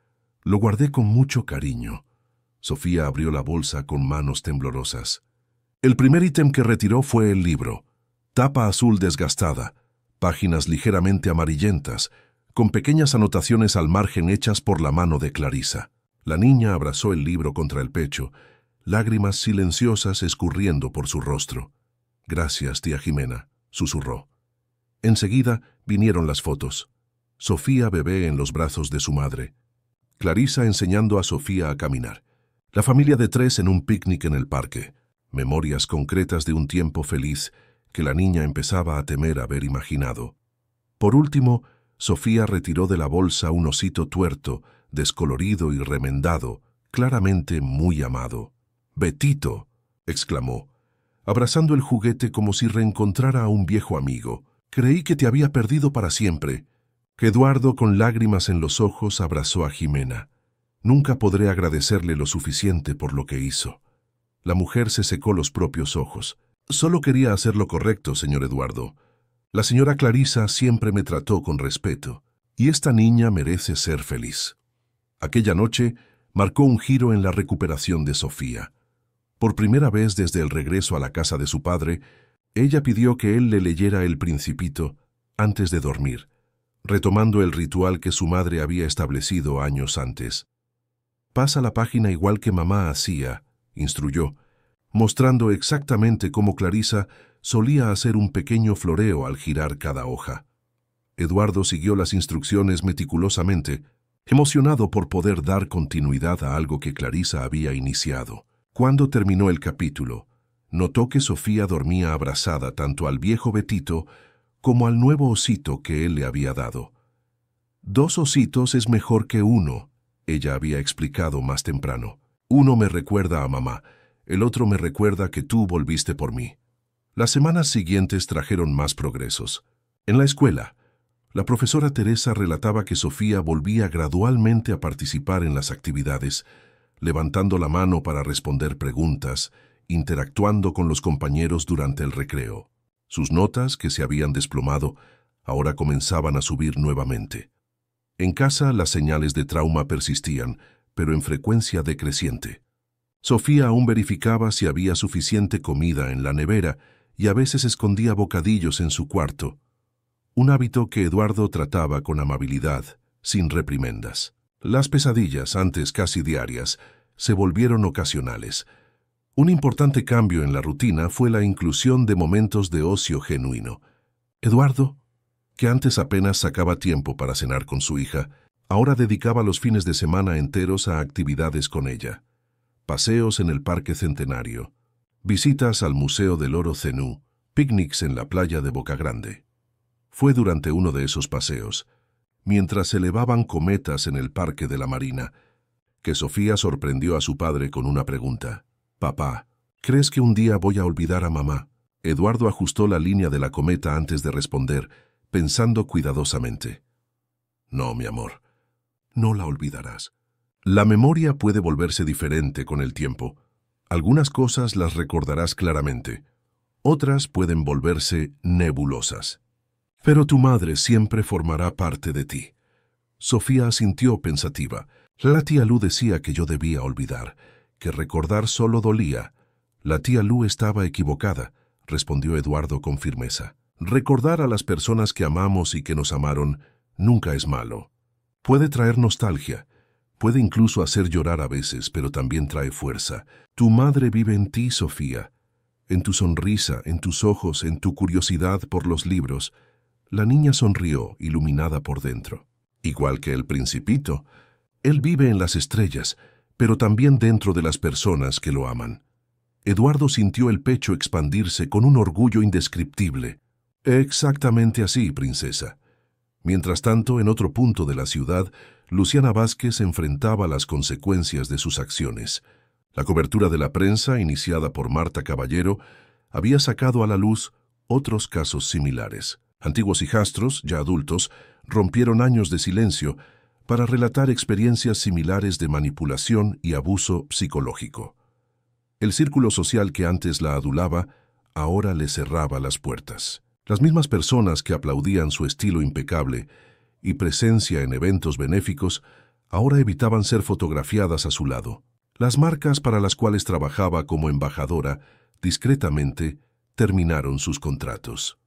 «Lo guardé con mucho cariño». Sofía abrió la bolsa con manos temblorosas. El primer ítem que retiró fue el libro. Tapa azul desgastada, páginas ligeramente amarillentas, con pequeñas anotaciones al margen hechas por la mano de Clarisa. La niña abrazó el libro contra el pecho, lágrimas silenciosas escurriendo por su rostro. «Gracias, tía Jimena», susurró. Enseguida vinieron las fotos. Sofía bebé en los brazos de su madre. Clarisa enseñando a Sofía a caminar. La familia de tres en un picnic en el parque. Memorias concretas de un tiempo feliz que la niña empezaba a temer haber imaginado. Por último, Sofía retiró de la bolsa un osito tuerto, descolorido y remendado, claramente muy amado. «Betito», exclamó, abrazando el juguete como si reencontrara a un viejo amigo. «Creí que te había perdido para siempre». Eduardo, con lágrimas en los ojos, abrazó a Jimena. «Nunca podré agradecerle lo suficiente por lo que hizo». La mujer se secó los propios ojos. «Solo quería hacer lo correcto, señor Eduardo. La señora Clarisa siempre me trató con respeto, y esta niña merece ser feliz». Aquella noche marcó un giro en la recuperación de Sofía. Por primera vez desde el regreso a la casa de su padre, ella pidió que él le leyera El Principito antes de dormir, retomando el ritual que su madre había establecido años antes. «Pasa la página igual que mamá hacía», instruyó, mostrando exactamente cómo Clarisa solía hacer un pequeño floreo al girar cada hoja. Eduardo siguió las instrucciones meticulosamente, emocionado por poder dar continuidad a algo que Clarisa había iniciado. Cuando terminó el capítulo, notó que Sofía dormía abrazada tanto al viejo Betito como al nuevo osito que él le había dado. «2 ositos es mejor que uno», ella había explicado más temprano. «Uno me recuerda a mamá, el otro me recuerda que tú volviste por mí». Las semanas siguientes trajeron más progresos. En la escuela, la profesora Teresa relataba que Sofía volvía gradualmente a participar en las actividades, levantando la mano para responder preguntas, interactuando con los compañeros durante el recreo. Sus notas, que se habían desplomado, ahora comenzaban a subir nuevamente. En casa las señales de trauma persistían, pero en frecuencia decreciente. Sofía aún verificaba si había suficiente comida en la nevera y a veces escondía bocadillos en su cuarto, un hábito que Eduardo trataba con amabilidad, sin reprimendas. Las pesadillas, antes casi diarias, se volvieron ocasionales. Un importante cambio en la rutina fue la inclusión de momentos de ocio genuino. Eduardo, que antes apenas sacaba tiempo para cenar con su hija, ahora dedicaba los fines de semana enteros a actividades con ella. Paseos en el Parque Centenario, visitas al Museo del Oro Zenú, picnics en la playa de Boca Grande. Fue durante uno de esos paseos, mientras se elevaban cometas en el Parque de la Marina, que Sofía sorprendió a su padre con una pregunta. «Papá, ¿crees que un día voy a olvidar a mamá?» Eduardo ajustó la línea de la cometa antes de responder, pensando cuidadosamente. «No, mi amor, no la olvidarás. La memoria puede volverse diferente con el tiempo. Algunas cosas las recordarás claramente, otras pueden volverse nebulosas. Pero tu madre siempre formará parte de ti». Sofía asintió pensativa. La tía Lu decía que yo debía olvidar, que recordar solo dolía. La tía Lu estaba equivocada, respondió Eduardo con firmeza. Recordar a las personas que amamos y que nos amaron nunca es malo. Puede traer nostalgia, puede incluso hacer llorar a veces, pero también trae fuerza. Tu madre vive en ti, Sofía, en tu sonrisa, en tus ojos, en tu curiosidad por los libros. La niña sonrió, iluminada por dentro. Igual que el Principito, él vive en las estrellas, pero también dentro de las personas que lo aman. Eduardo sintió el pecho expandirse con un orgullo indescriptible. Exactamente así, princesa. Mientras tanto, en otro punto de la ciudad, Luciana Vázquez enfrentaba las consecuencias de sus acciones. La cobertura de la prensa, iniciada por Marta Caballero, había sacado a la luz otros casos similares. Antiguos hijastros, ya adultos, rompieron años de silencio para relatar experiencias similares de manipulación y abuso psicológico. El círculo social que antes la adulaba, ahora le cerraba las puertas. Las mismas personas que aplaudían su estilo impecable y presencia en eventos benéficos, ahora evitaban ser fotografiadas a su lado. Las marcas para las cuales trabajaba como embajadora, discretamente, terminaron sus contratos.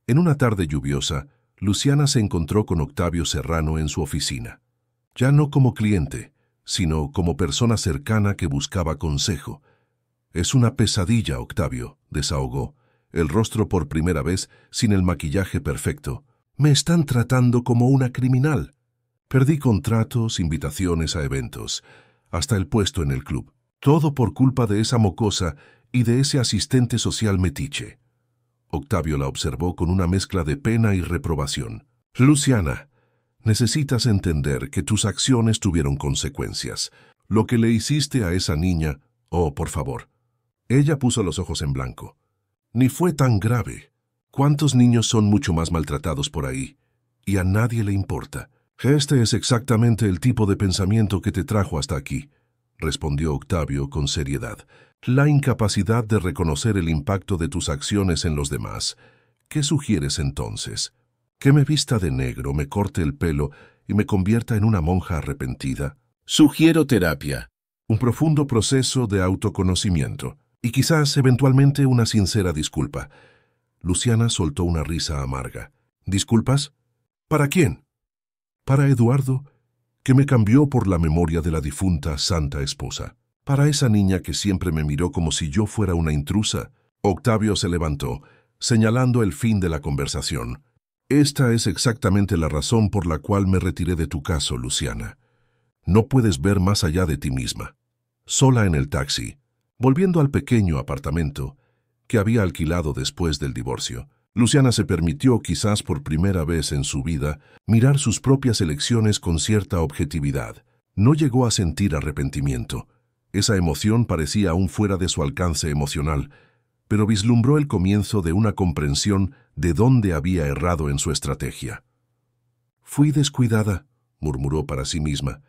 En una tarde lluviosa, Luciana se encontró con Octavio Serrano en su oficina. Ya no como cliente, sino como persona cercana que buscaba consejo. «Es una pesadilla, Octavio», desahogó, el rostro por primera vez sin el maquillaje perfecto. «Me están tratando como una criminal. Perdí contratos, invitaciones a eventos, hasta el puesto en el club. Todo por culpa de esa mocosa y de ese asistente social metiche». Octavio la observó con una mezcla de pena y reprobación. «Luciana, necesitas entender que tus acciones tuvieron consecuencias. Lo que le hiciste a esa niña, oh, por favor». Ella puso los ojos en blanco. «Ni fue tan grave. ¿Cuántos niños son mucho más maltratados por ahí? Y a nadie le importa». «Este es exactamente el tipo de pensamiento que te trajo hasta aquí», respondió Octavio con seriedad. «La incapacidad de reconocer el impacto de tus acciones en los demás. ¿Qué sugieres entonces? ¿Que me vista de negro, me corte el pelo y me convierta en una monja arrepentida? Sugiero terapia, un profundo proceso de autoconocimiento y quizás eventualmente una sincera disculpa». Luciana soltó una risa amarga. «¿Disculpas? ¿Para quién?» «Para Eduardo, que me cambió por la memoria de la difunta santa esposa. Para esa niña que siempre me miró como si yo fuera una intrusa». Octavio se levantó, señalando el fin de la conversación. «Esta es exactamente la razón por la cual me retiré de tu caso, Luciana. No puedes ver más allá de ti misma». Sola en el taxi, volviendo al pequeño apartamento que había alquilado después del divorcio, Luciana se permitió, quizás por primera vez en su vida, mirar sus propias elecciones con cierta objetividad. No llegó a sentir arrepentimiento. Esa emoción parecía aún fuera de su alcance emocional, pero vislumbró el comienzo de una comprensión de dónde había errado en su estrategia. «Fui descuidada», murmuró para sí misma,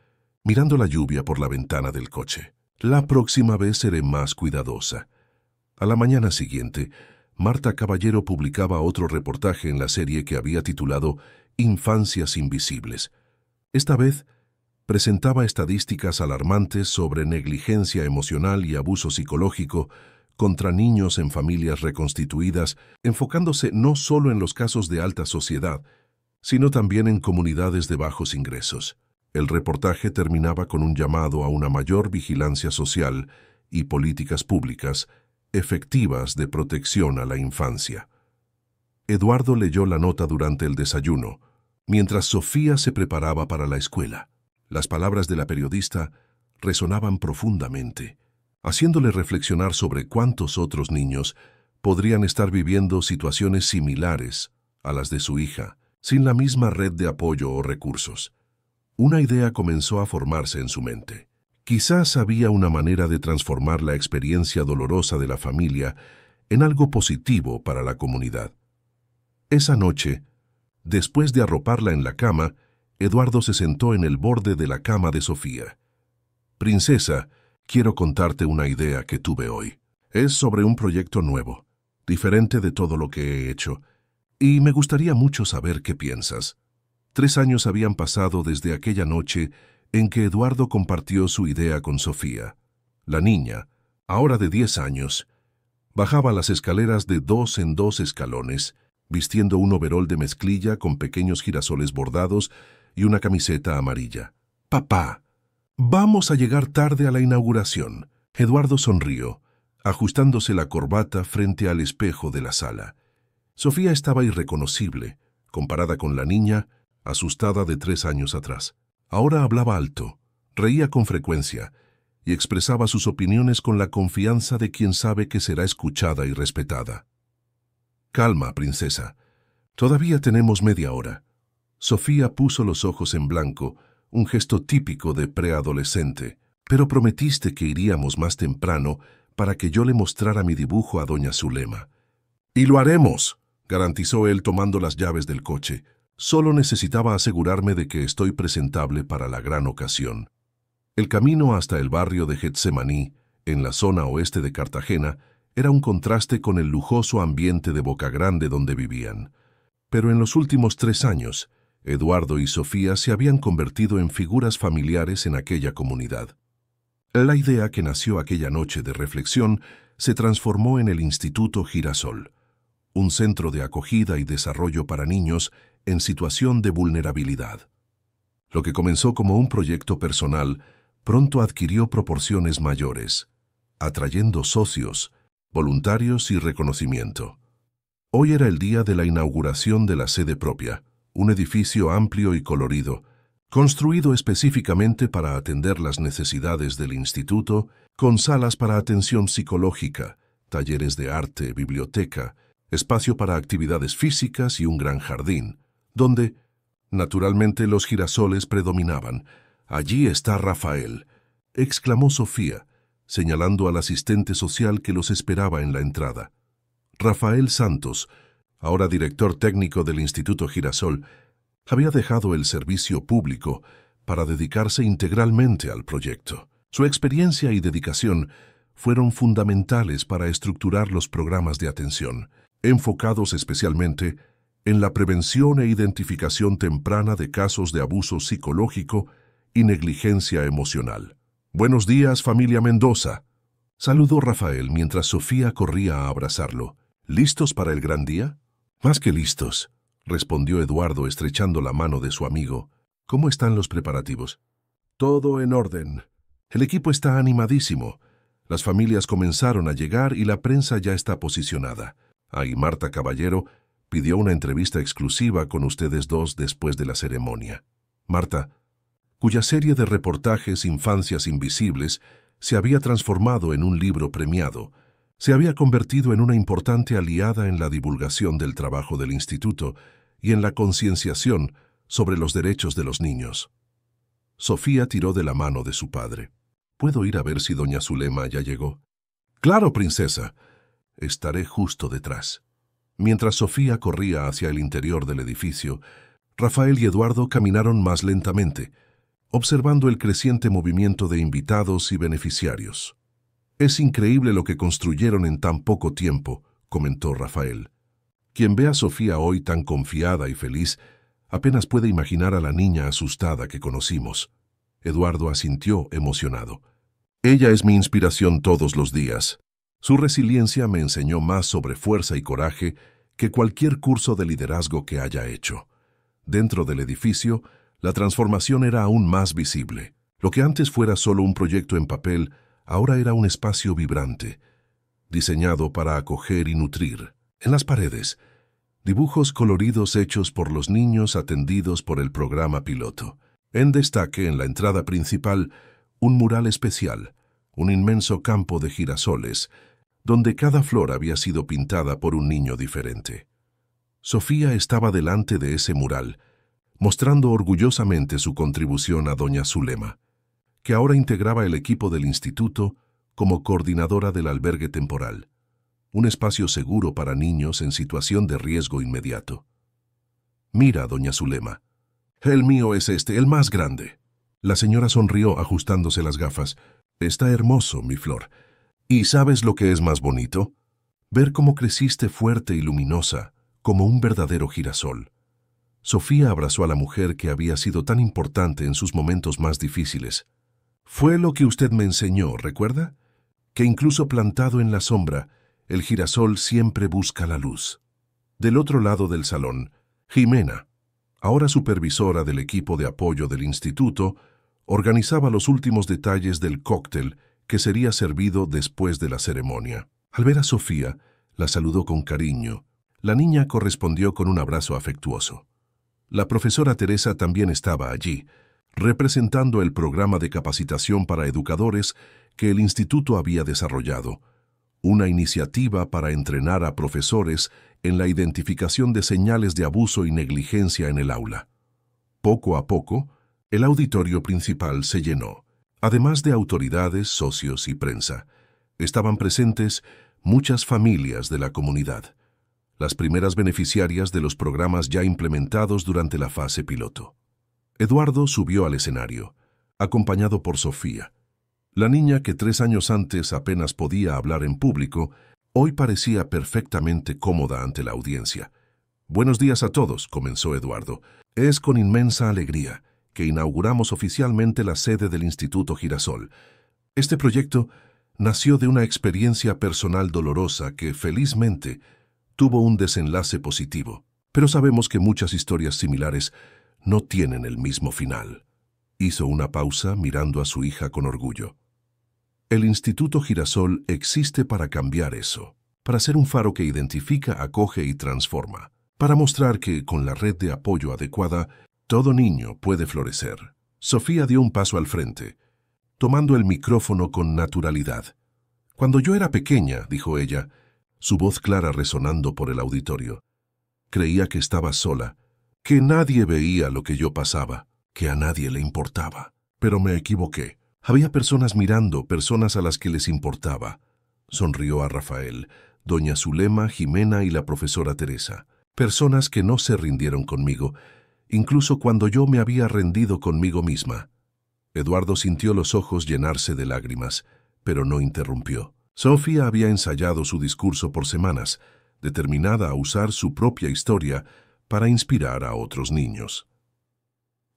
mirando la lluvia por la ventana del coche. «La próxima vez seré más cuidadosa». A la mañana siguiente, Marta Caballero publicaba otro reportaje en la serie que había titulado Infancias Invisibles. Esta vez, presentaba estadísticas alarmantes sobre negligencia emocional y abuso psicológico contra niños en familias reconstituidas, enfocándose no solo en los casos de alta sociedad, sino también en comunidades de bajos ingresos. El reportaje terminaba con un llamado a una mayor vigilancia social y políticas públicas efectivas de protección a la infancia. Eduardo leyó la nota durante el desayuno, mientras Sofía se preparaba para la escuela. Las palabras de la periodista resonaban profundamente, haciéndole reflexionar sobre cuántos otros niños podrían estar viviendo situaciones similares a las de su hija, sin la misma red de apoyo o recursos. Una idea comenzó a formarse en su mente. Quizás había una manera de transformar la experiencia dolorosa de la familia en algo positivo para la comunidad. Esa noche, después de arroparla en la cama, Eduardo se sentó en el borde de la cama de Sofía. «Princesa, quiero contarte una idea que tuve hoy. Es sobre un proyecto nuevo, diferente de todo lo que he hecho, y me gustaría mucho saber qué piensas». 3 años habían pasado desde aquella noche en que Eduardo compartió su idea con Sofía. La niña, ahora de 10 años, bajaba las escaleras de 2 en 2 escalones, vistiendo un overol de mezclilla con pequeños girasoles bordados y una camiseta amarilla. «Papá, vamos a llegar tarde a la inauguración». Eduardo sonrió, ajustándose la corbata frente al espejo de la sala. Sofía estaba irreconocible, comparada con la niña, asustada de 3 años atrás. Ahora hablaba alto, Reía con frecuencia y expresaba sus opiniones con la confianza de quien sabe que será escuchada y respetada. «Calma, princesa. Todavía tenemos media hora». Sofía puso los ojos en blanco, un gesto típico de preadolescente. «Pero prometiste que iríamos más temprano para que yo le mostrara mi dibujo a doña Zulema». «Y lo haremos», garantizó él tomando las llaves del coche. «Solo necesitaba asegurarme de que estoy presentable para la gran ocasión». El camino hasta el barrio de Getsemaní, en la zona oeste de Cartagena, era un contraste con el lujoso ambiente de Boca Grande donde vivían. Pero en los últimos 3 años, Eduardo y Sofía se habían convertido en figuras familiares en aquella comunidad. La idea que nació aquella noche de reflexión se transformó en el Instituto Girasol, un centro de acogida y desarrollo para niños en situación de vulnerabilidad. Lo que comenzó como un proyecto personal pronto adquirió proporciones mayores, atrayendo socios, voluntarios y reconocimiento. Hoy era el día de la inauguración de la sede propia, un edificio amplio y colorido, construido específicamente para atender las necesidades del instituto, con salas para atención psicológica, talleres de arte, biblioteca, espacio para actividades físicas y un gran jardín, donde, naturalmente, los girasoles predominaban. «Allí está Rafael», exclamó Sofía, señalando al asistente social que los esperaba en la entrada. Rafael Santos, ahora director técnico del Instituto Girasol, había dejado el servicio público para dedicarse integralmente al proyecto. Su experiencia y dedicación fueron fundamentales para estructurar los programas de atención, enfocados especialmente en la prevención e identificación temprana de casos de abuso psicológico y negligencia emocional. «Buenos días, familia Mendoza», saludó Rafael mientras Sofía corría a abrazarlo. «¿Listos para el gran día?» «Más que listos», respondió Eduardo estrechando la mano de su amigo. «¿Cómo están los preparativos?» «Todo en orden. El equipo está animadísimo. Las familias comenzaron a llegar y la prensa ya está posicionada. Ahí Marta Caballero pidió una entrevista exclusiva con ustedes dos después de la ceremonia. Marta, cuya serie de reportajes Infancias Invisibles se había transformado en un libro premiado, se había convertido en una importante aliada en la divulgación del trabajo del instituto y en la concienciación sobre los derechos de los niños. Sofía tiró de la mano de su padre. «¿Puedo ir a ver si doña Zulema ya llegó?» «Claro, princesa. Estaré justo detrás». Mientras Sofía corría hacia el interior del edificio, Rafael y Eduardo caminaron más lentamente, observando el creciente movimiento de invitados y beneficiarios. «Es increíble lo que construyeron en tan poco tiempo», comentó Rafael. «Quien ve a Sofía hoy tan confiada y feliz, apenas puede imaginar a la niña asustada que conocimos». Eduardo asintió emocionado. «Ella es mi inspiración todos los días. Su resiliencia me enseñó más sobre fuerza y coraje que cualquier curso de liderazgo que haya hecho». Dentro del edificio, la transformación era aún más visible. Lo que antes fuera solo un proyecto en papel, ahora era un espacio vibrante, diseñado para acoger y nutrir. En las paredes, dibujos coloridos hechos por los niños atendidos por el programa piloto. En destaque, en la entrada principal, un mural especial, un inmenso campo de girasoles, donde cada flor había sido pintada por un niño diferente. Sofía estaba delante de ese mural, mostrando orgullosamente su contribución a doña Zulema, que ahora integraba el equipo del instituto como coordinadora del albergue temporal, un espacio seguro para niños en situación de riesgo inmediato. «Mira, doña Zulema, el mío es este, el más grande». La señora sonrió ajustándose las gafas. «Está hermoso, mi flor. ¿Y sabes lo que es más bonito? Ver cómo creciste fuerte y luminosa, como un verdadero girasol». Sofía abrazó a la mujer que había sido tan importante en sus momentos más difíciles. «Fue lo que usted me enseñó, ¿recuerda? Que incluso plantado en la sombra, el girasol siempre busca la luz». Del otro lado del salón, Jimena, ahora supervisora del equipo de apoyo del instituto, organizaba los últimos detalles del cóctel que sería servido después de la ceremonia. Al ver a Sofía, la saludó con cariño. La niña correspondió con un abrazo afectuoso. La profesora Teresa también estaba allí, representando el programa de capacitación para educadores que el instituto había desarrollado, una iniciativa para entrenar a profesores en la identificación de señales de abuso y negligencia en el aula. Poco a poco, el auditorio principal se llenó. Además de autoridades, socios y prensa, estaban presentes muchas familias de la comunidad, las primeras beneficiarias de los programas ya implementados durante la fase piloto. Eduardo subió al escenario, acompañado por Sofía. La niña que 3 años antes apenas podía hablar en público, hoy parecía perfectamente cómoda ante la audiencia. «Buenos días a todos», comenzó Eduardo. «Es con inmensa alegría que inauguramos oficialmente la sede del Instituto Girasol. Este proyecto nació de una experiencia personal dolorosa que, felizmente, tuvo un desenlace positivo. Pero sabemos que muchas historias similares no tienen el mismo final». Hizo una pausa mirando a su hija con orgullo. El Instituto Girasol existe para cambiar eso, para ser un faro que identifica, acoge y transforma, para mostrar que, con la red de apoyo adecuada, todo niño puede florecer. Sofía dio un paso al frente, tomando el micrófono con naturalidad. «Cuando yo era pequeña», dijo ella, su voz clara resonando por el auditorio, «creía que estaba sola, que nadie veía lo que yo pasaba, que a nadie le importaba. Pero me equivoqué. Había personas mirando, personas a las que les importaba». Sonrió a Rafael, doña Zulema, Jimena y la profesora Teresa. Personas que no se rindieron conmigo, incluso cuando yo me había rendido conmigo misma. Eduardo sintió los ojos llenarse de lágrimas, pero no interrumpió. Sofía había ensayado su discurso por semanas, determinada a usar su propia historia para inspirar a otros niños.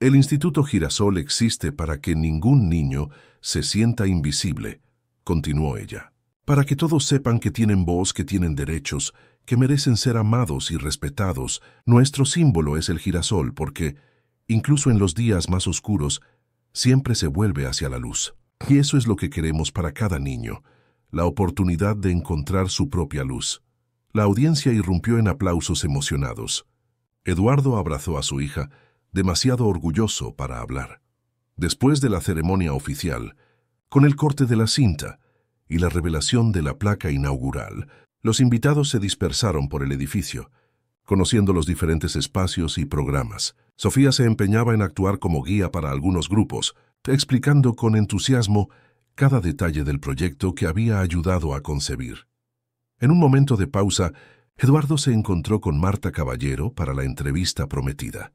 El Instituto Girasol existe para que ningún niño se sienta invisible, continuó ella. Para que todos sepan que tienen voz, que tienen derechos, que merecen ser amados y respetados. Nuestro símbolo es el girasol porque, incluso en los días más oscuros, siempre se vuelve hacia la luz. Y eso es lo que queremos para cada niño, la oportunidad de encontrar su propia luz. La audiencia irrumpió en aplausos emocionados. Eduardo abrazó a su hija, demasiado orgulloso para hablar. Después de la ceremonia oficial, con el corte de la cinta y la revelación de la placa inaugural, los invitados se dispersaron por el edificio, conociendo los diferentes espacios y programas. Sofía se empeñaba en actuar como guía para algunos grupos, explicando con entusiasmo cada detalle del proyecto que había ayudado a concebir. En un momento de pausa, Eduardo se encontró con Marta Caballero para la entrevista prometida.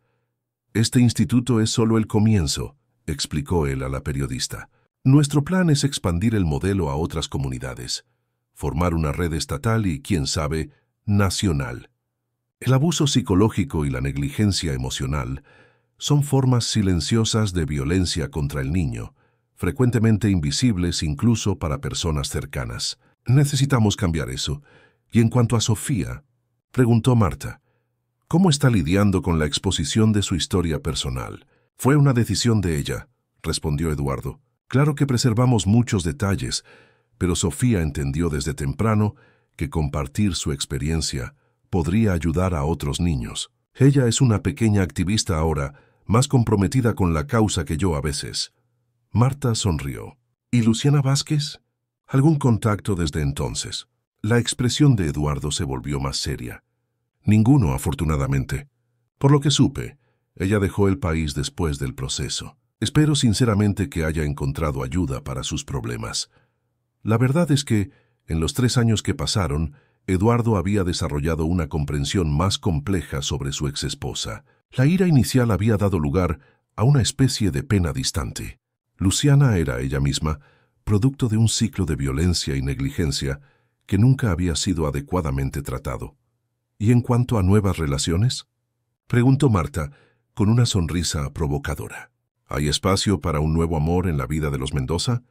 «Este instituto es solo el comienzo», explicó él a la periodista. «Nuestro plan es expandir el modelo a otras comunidades, formar una red estatal y, quién sabe, nacional. El abuso psicológico y la negligencia emocional son formas silenciosas de violencia contra el niño, frecuentemente invisibles incluso para personas cercanas. Necesitamos cambiar eso. Y en cuanto a Sofía», preguntó Marta, «¿cómo está lidiando con la exposición de su historia personal?» «Fue una decisión de ella», respondió Eduardo. «Claro que preservamos muchos detalles, pero Sofía entendió desde temprano que compartir su experiencia podría ayudar a otros niños. Ella es una pequeña activista ahora, más comprometida con la causa que yo a veces». Marta sonrió. «¿Y Luciana Vázquez?» «Algún contacto desde entonces». La expresión de Eduardo se volvió más seria. «Ninguno, afortunadamente. Por lo que supe, ella dejó el país después del proceso. Espero sinceramente que haya encontrado ayuda para sus problemas». La verdad es que, en los 3 años que pasaron, Eduardo había desarrollado una comprensión más compleja sobre su exesposa. La ira inicial había dado lugar a una especie de pena distante. Luciana era ella misma, producto de un ciclo de violencia y negligencia que nunca había sido adecuadamente tratado. «¿Y en cuanto a nuevas relaciones?», preguntó Marta, con una sonrisa provocadora. «¿Hay espacio para un nuevo amor en la vida de los Mendoza?».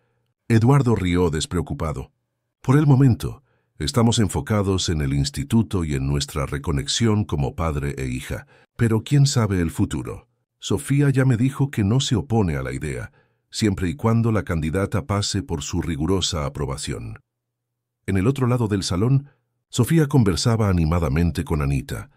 Eduardo rió despreocupado. «Por el momento, estamos enfocados en el instituto y en nuestra reconexión como padre e hija. Pero quién sabe el futuro. Sofía ya me dijo que no se opone a la idea, siempre y cuando la candidata pase por su rigurosa aprobación». En el otro lado del salón, Sofía conversaba animadamente con Anita,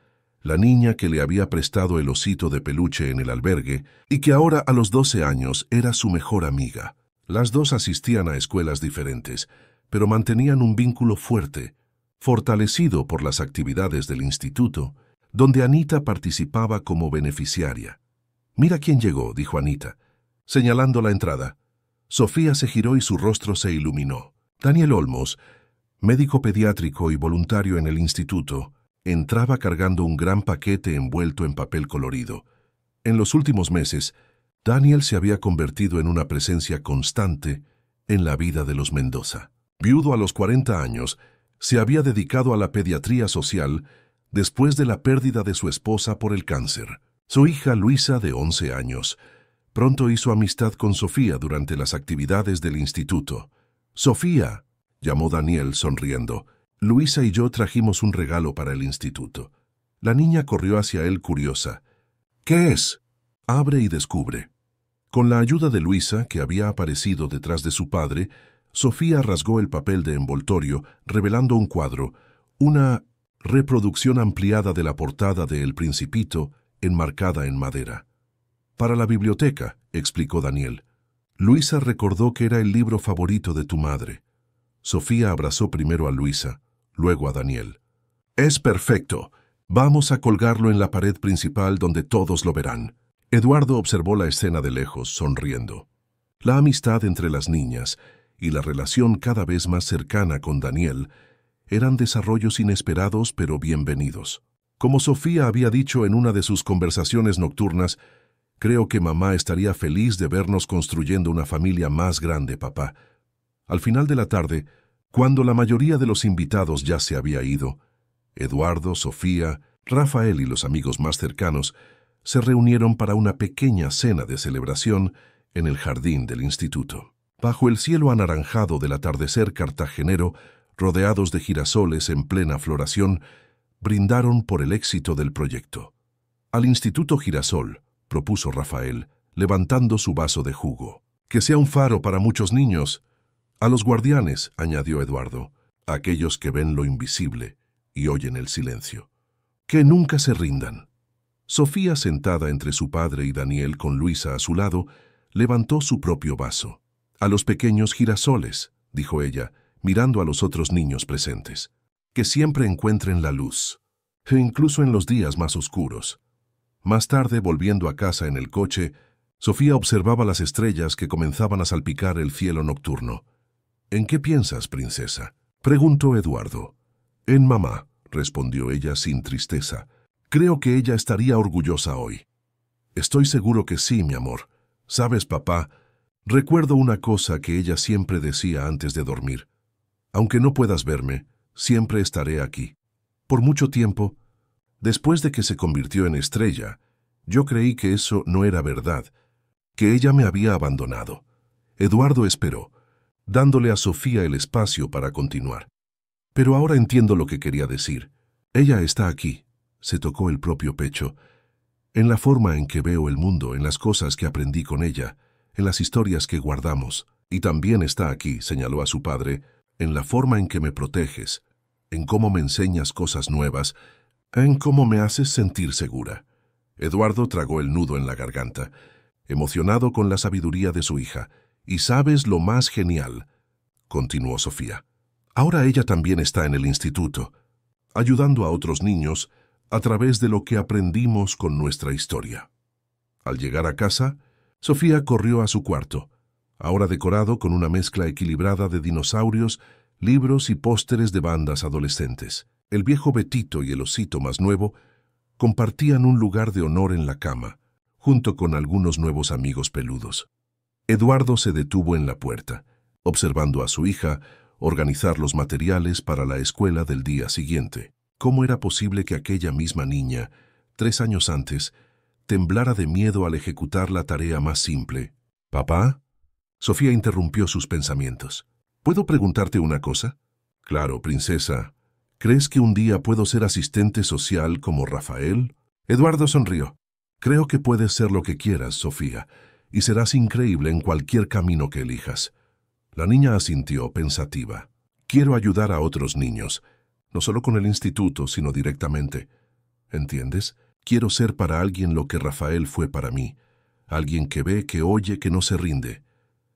la niña que le había prestado el osito de peluche en el albergue y que ahora a los 12 años era su mejor amiga. Las dos asistían a escuelas diferentes, pero mantenían un vínculo fuerte, fortalecido por las actividades del instituto, donde Anita participaba como beneficiaria. «Mira quién llegó», dijo Anita, señalando la entrada. Sofía se giró y su rostro se iluminó. Daniel Olmos, médico pediátrico y voluntario en el instituto, entraba cargando un gran paquete envuelto en papel colorido. En los últimos meses, Daniel se había convertido en una presencia constante en la vida de los Mendoza. Viudo a los 40 años, se había dedicado a la pediatría social después de la pérdida de su esposa por el cáncer. Su hija Luisa, de 11 años, pronto hizo amistad con Sofía durante las actividades del instituto. «Sofía», llamó Daniel sonriendo, «Luisa y yo trajimos un regalo para el instituto». La niña corrió hacia él curiosa. «¿Qué es?». «Abre y descubre». Con la ayuda de Luisa, que había aparecido detrás de su padre, Sofía rasgó el papel de envoltorio, revelando un cuadro, una reproducción ampliada de la portada de El Principito, enmarcada en madera. «Para la biblioteca», explicó Daniel. «Luisa recordó que era el libro favorito de tu madre». Sofía abrazó primero a Luisa, luego a Daniel. «Es perfecto. Vamos a colgarlo en la pared principal donde todos lo verán». Eduardo observó la escena de lejos, sonriendo. La amistad entre las niñas y la relación cada vez más cercana con Daniel eran desarrollos inesperados pero bienvenidos. Como Sofía había dicho en una de sus conversaciones nocturnas, «Creo que mamá estaría feliz de vernos construyendo una familia más grande, papá». Al final de la tarde, cuando la mayoría de los invitados ya se había ido, Eduardo, Sofía, Rafael y los amigos más cercanos se reunieron para una pequeña cena de celebración en el jardín del instituto. Bajo el cielo anaranjado del atardecer cartagenero, rodeados de girasoles en plena floración, brindaron por el éxito del proyecto. «Al Instituto Girasol», propuso Rafael, levantando su vaso de jugo. «Que sea un faro para muchos niños». «A los guardianes», añadió Eduardo, «aquellos que ven lo invisible y oyen el silencio. Que nunca se rindan». Sofía, sentada entre su padre y Daniel con Luisa a su lado, levantó su propio vaso. «A los pequeños girasoles», dijo ella, mirando a los otros niños presentes. «Que siempre encuentren la luz, incluso en los días más oscuros». Más tarde, volviendo a casa en el coche, Sofía observaba las estrellas que comenzaban a salpicar el cielo nocturno. «¿En qué piensas, princesa?», preguntó Eduardo. «En mamá», respondió ella sin tristeza. «Creo que ella estaría orgullosa hoy». «Estoy seguro que sí, mi amor. Sabes, papá, recuerdo una cosa que ella siempre decía antes de dormir. Aunque no puedas verme, siempre estaré aquí». Por mucho tiempo, después de que se convirtió en estrella, yo creí que eso no era verdad, que ella me había abandonado. Eduardo esperó, dándole a Sofía el espacio para continuar. «Pero ahora entiendo lo que quería decir. Ella está aquí», se tocó el propio pecho, «en la forma en que veo el mundo, en las cosas que aprendí con ella, en las historias que guardamos. Y también está aquí», señaló a su padre, «en la forma en que me proteges, en cómo me enseñas cosas nuevas, en cómo me haces sentir segura». Eduardo tragó el nudo en la garganta, emocionado con la sabiduría de su hija. «Y sabes lo más genial», continuó Sofía. «Ahora ella también está en el instituto, ayudando a otros niños a través de lo que aprendimos con nuestra historia». Al llegar a casa, Sofía corrió a su cuarto, ahora decorado con una mezcla equilibrada de dinosaurios, libros y pósteres de bandas adolescentes. El viejo Betito y el osito más nuevo compartían un lugar de honor en la cama, junto con algunos nuevos amigos peludos. Eduardo se detuvo en la puerta, observando a su hija organizar los materiales para la escuela del día siguiente. ¿Cómo era posible que aquella misma niña, 3 años antes, temblara de miedo al ejecutar la tarea más simple? «¿Papá?». Sofía interrumpió sus pensamientos. «¿Puedo preguntarte una cosa?». «Claro, princesa. ¿Crees que un día puedo ser asistente social como Rafael?». Eduardo sonrió. «Creo que puedes ser lo que quieras, Sofía, y serás increíble en cualquier camino que elijas». La niña asintió, pensativa. «Quiero ayudar a otros niños, no solo con el instituto, sino directamente. ¿entiendes? Quiero ser para alguien lo que Rafael fue para mí, alguien que ve, que oye, que no se rinde.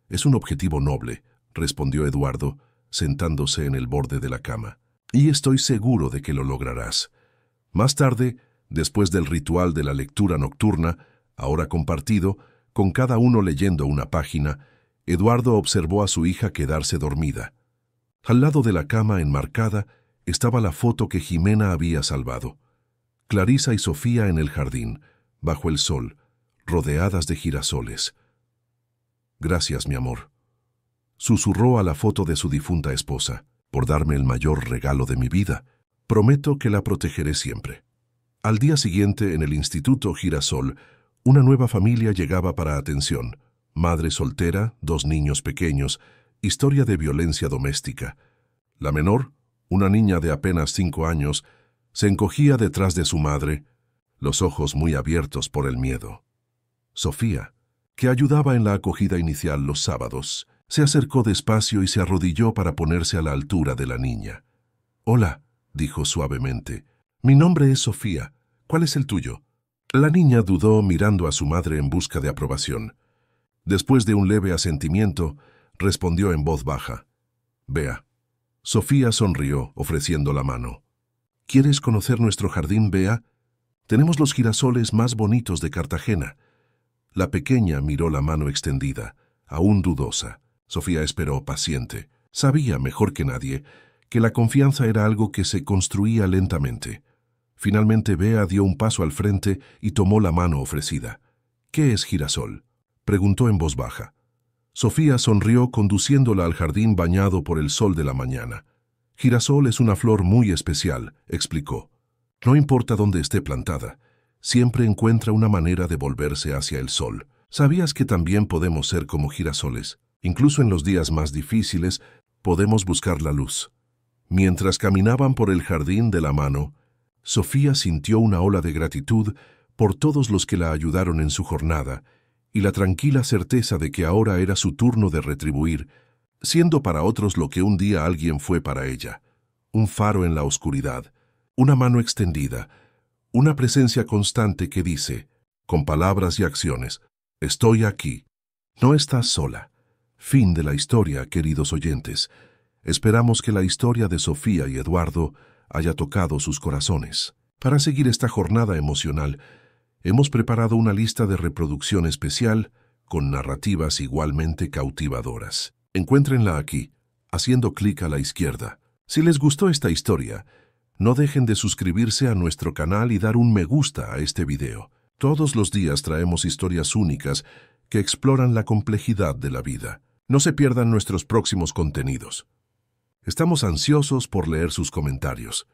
Es un objetivo noble, respondió Eduardo, sentándose en el borde de la cama. Y estoy seguro de que lo lograrás. Más tarde, después del ritual de la lectura nocturna, ahora compartido, con cada uno leyendo una página, Eduardo observó a su hija quedarse dormida. Al lado de la cama enmarcada estaba la foto que Jimena había salvado. Clarisa y Sofía en el jardín, bajo el sol, rodeadas de girasoles. «Gracias, mi amor», susurró a la foto de su difunta esposa, «por darme el mayor regalo de mi vida. Prometo que la protegeré siempre». Al día siguiente, en el Instituto Girasol, una nueva familia llegaba para atención. Madre soltera, 2 niños pequeños, historia de violencia doméstica. La menor, una niña de apenas 5 años, se encogía detrás de su madre, los ojos muy abiertos por el miedo. Sofía, que ayudaba en la acogida inicial los sábados, se acercó despacio y se arrodilló para ponerse a la altura de la niña. «Hola», dijo suavemente. «Mi nombre es Sofía. ¿Cuál es el tuyo?» La niña dudó mirando a su madre en busca de aprobación. Después de un leve asentimiento, respondió en voz baja. «Bea». Sofía sonrió, ofreciendo la mano. «¿Quieres conocer nuestro jardín, Bea? Tenemos los girasoles más bonitos de Cartagena». La pequeña miró la mano extendida, aún dudosa. Sofía esperó, paciente. Sabía, mejor que nadie, que la confianza era algo que se construía lentamente. Finalmente Bea dio un paso al frente y tomó la mano ofrecida. «¿Qué es girasol?», preguntó en voz baja. Sofía sonrió conduciéndola al jardín bañado por el sol de la mañana. «Girasol es una flor muy especial», explicó. «No importa dónde esté plantada, siempre encuentra una manera de volverse hacia el sol. ¿Sabías que también podemos ser como girasoles? Incluso en los días más difíciles, podemos buscar la luz». Mientras caminaban por el jardín de la mano, Sofía sintió una ola de gratitud por todos los que la ayudaron en su jornada y la tranquila certeza de que ahora era su turno de retribuir, siendo para otros lo que un día alguien fue para ella. Un faro en la oscuridad, una mano extendida, una presencia constante que dice, con palabras y acciones, «Estoy aquí. No estás sola». Fin de la historia, queridos oyentes. Esperamos que la historia de Sofía y Eduardo haya tocado sus corazones. Para seguir esta jornada emocional, hemos preparado una lista de reproducción especial con narrativas igualmente cautivadoras. Encuéntrenla aquí, haciendo clic a la izquierda. Si les gustó esta historia, no dejen de suscribirse a nuestro canal y dar un me gusta a este video. Todos los días traemos historias únicas que exploran la complejidad de la vida. No se pierdan nuestros próximos contenidos. Estamos ansiosos por leer sus comentarios.